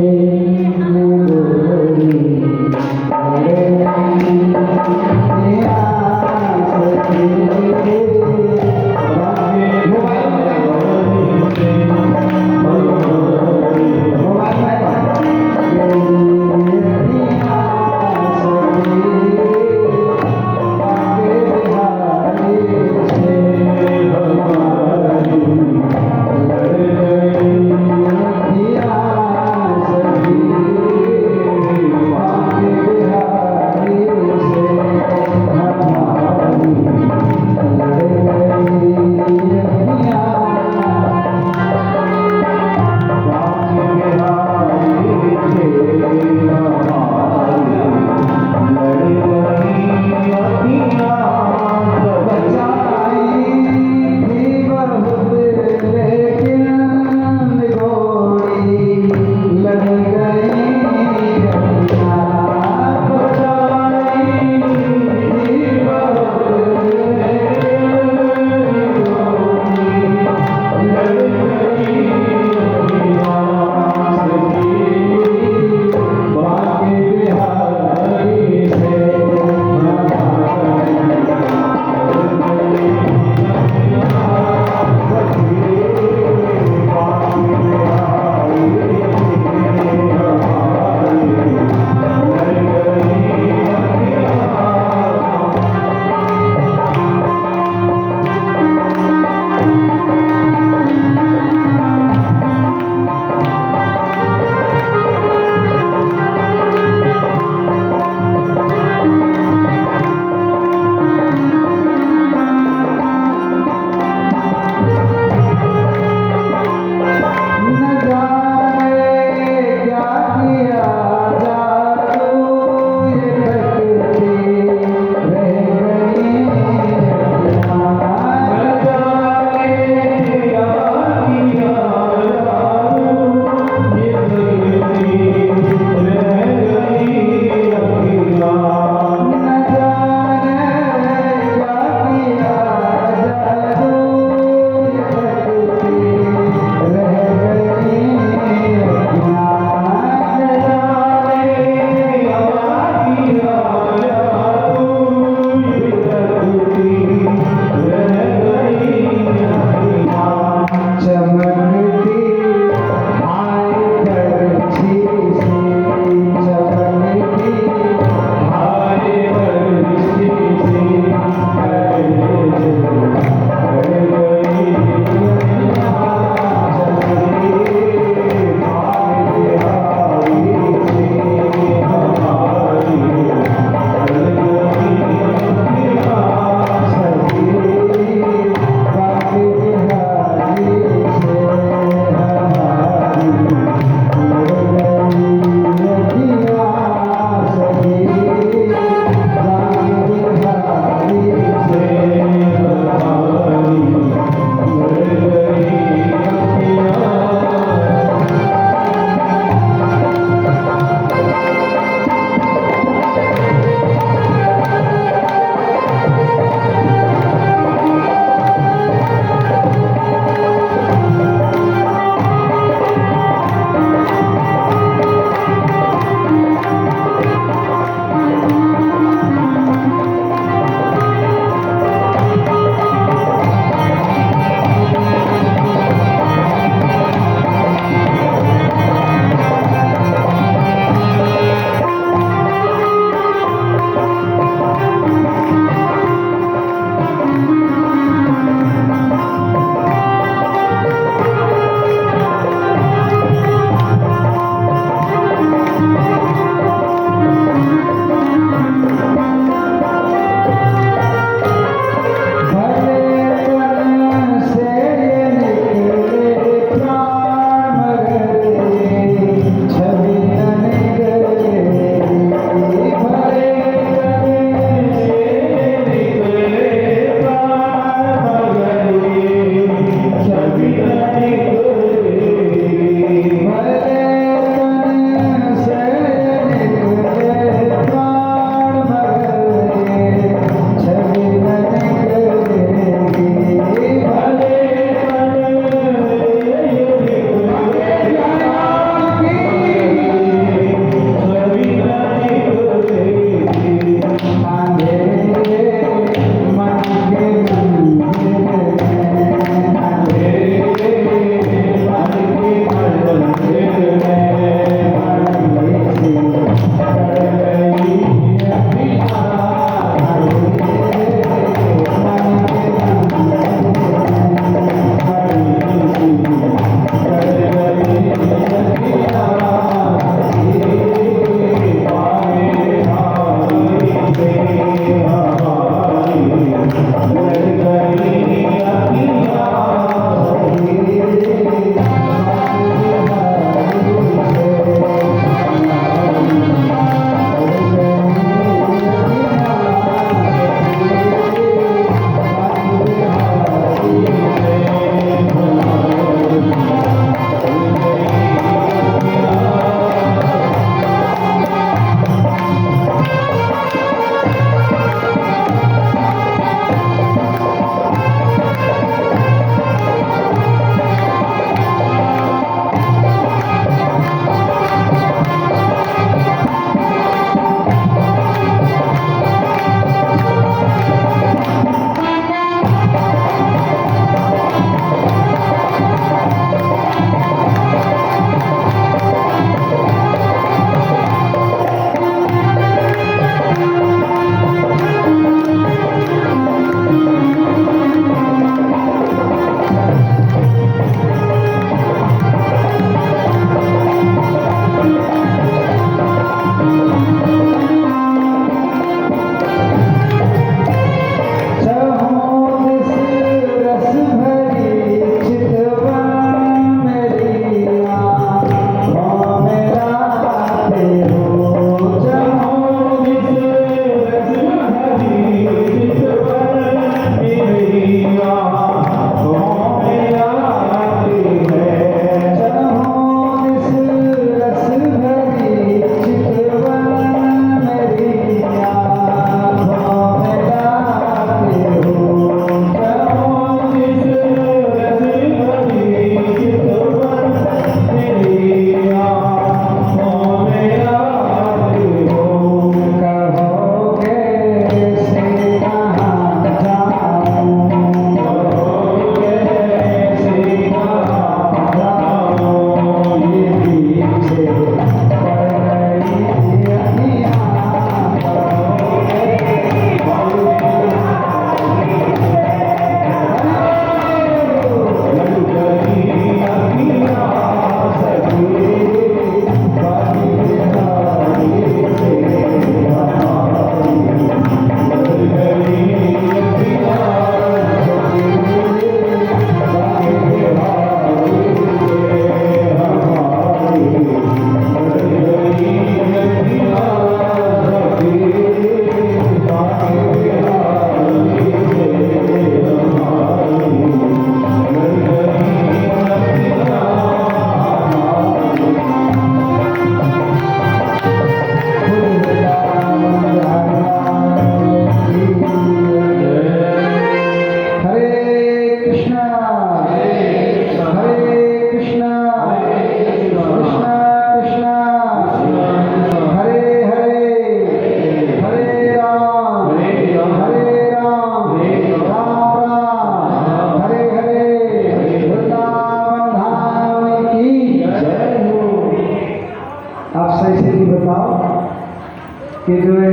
कि जो है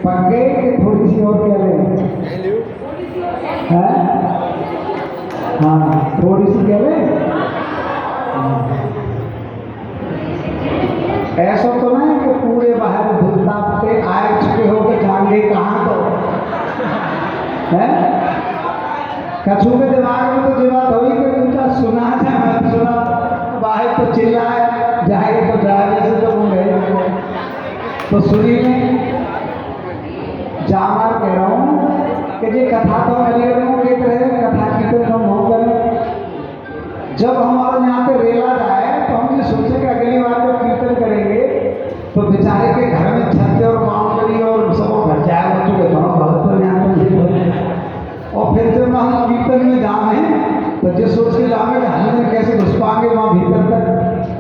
पक गए कि थोड़ी सी और क्या लें? हैं? हाँ, थोड़ी सी क्या लें? ऐसा तो नहीं कि पूरे बाहर धुलताप के आए चुके हो के जाएंगे कहाँ तो है? कछु के दिमाग में तो ये बात हुई कि तुझा सुना था, मैं सुना बाहर तो चिल्लाए जाए तो जाए से तो वो गए तो सुनी नहीं जामार कह रहा हूँ कि ये कथा तो अलीगढ़ में कहते रहे कथा कीर्तन हम हो करें। जब हमारे यहाँ पे रेला जाए तो हम ये सोचे कि अगली बार जब कीर्तन करेंगे तो बेचारे के घर में छत और बाउंड्री और सब भर जाए हो चुके तो बहुत तो यहाँ पर और फिर जब हम कीर्तन में जाए तो जिस सोच के जाए कि हम कैसे घुस पाएंगे वहाँ भीतर तक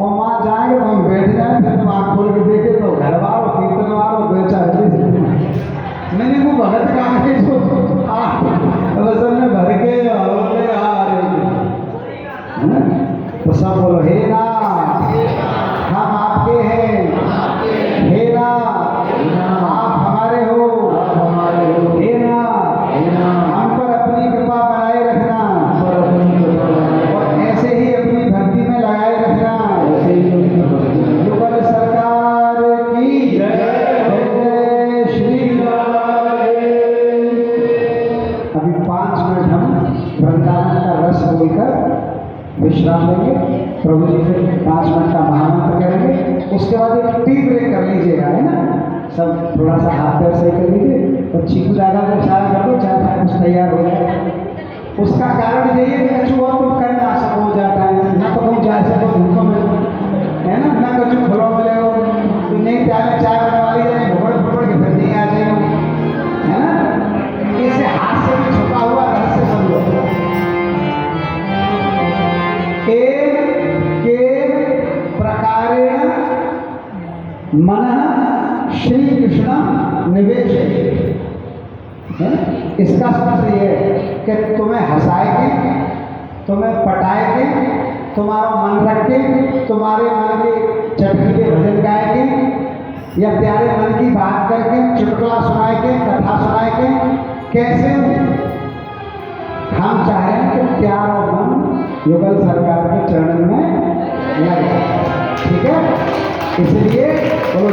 और वहाँ जाएंगे तो हम बैठ जाए फिर हम आँख खोल के देखे तो घर वालों कीर्तन वालों बेचारे मैंने वो भगत काम के में भर के आ रहे तो सब बोलो हे नाथ हम आपके हैं, हे नाथ आप हमारे हो, हे नाथ हम पर अपनी कृपा बनाए रखना और ऐसे ही अपनी भक्ति में लगाए रखना। युगल सरकार की जय श्री राम। अभी 5 मिनट हम वृंदावन का रस बोलकर विश्राम लेंगे। प्रभु जी फिर 5 मिनट का महामंत्र करेंगे। उसके बाद एक टी ब्रेक कर लीजिएगा, है ना? सब थोड़ा सा हाथ पैर सही कर लीजिए और चीकू दादा को इशारा कर दो चाहे कुछ तैयार हो जाए। उसका कारण यही है कि कछु और तुम कर ना सको जाता है ना तो तुम जा सको धूपों में, है ना? ना कछु खुलो मिले हो तो नहीं प्याले चाय बनने वाली जाए घोड़ फुड़ के फिर नहीं आ जाए, है ना? इसे हाथ से भी छुपा हुआ रहस्य समझो। प्रकारेण मन श्री कृष्ण निवेश है। इसका सूत्र ये है कि तुम्हें हंसाएंगे, तुम्हें पटाएंगे, तुम्हारा मन रखेंगे, तुम्हारे मन के चटकीले भजन गाएंगे या प्यारे मन की बात करके चुटकुला सुनाएंगे, कथा सुनाएंगे। कैसे हम चाह रहे हैं कि प्यार और मन युगल सरकार के चरण में लगे, ठीक है? इसलिए बोलो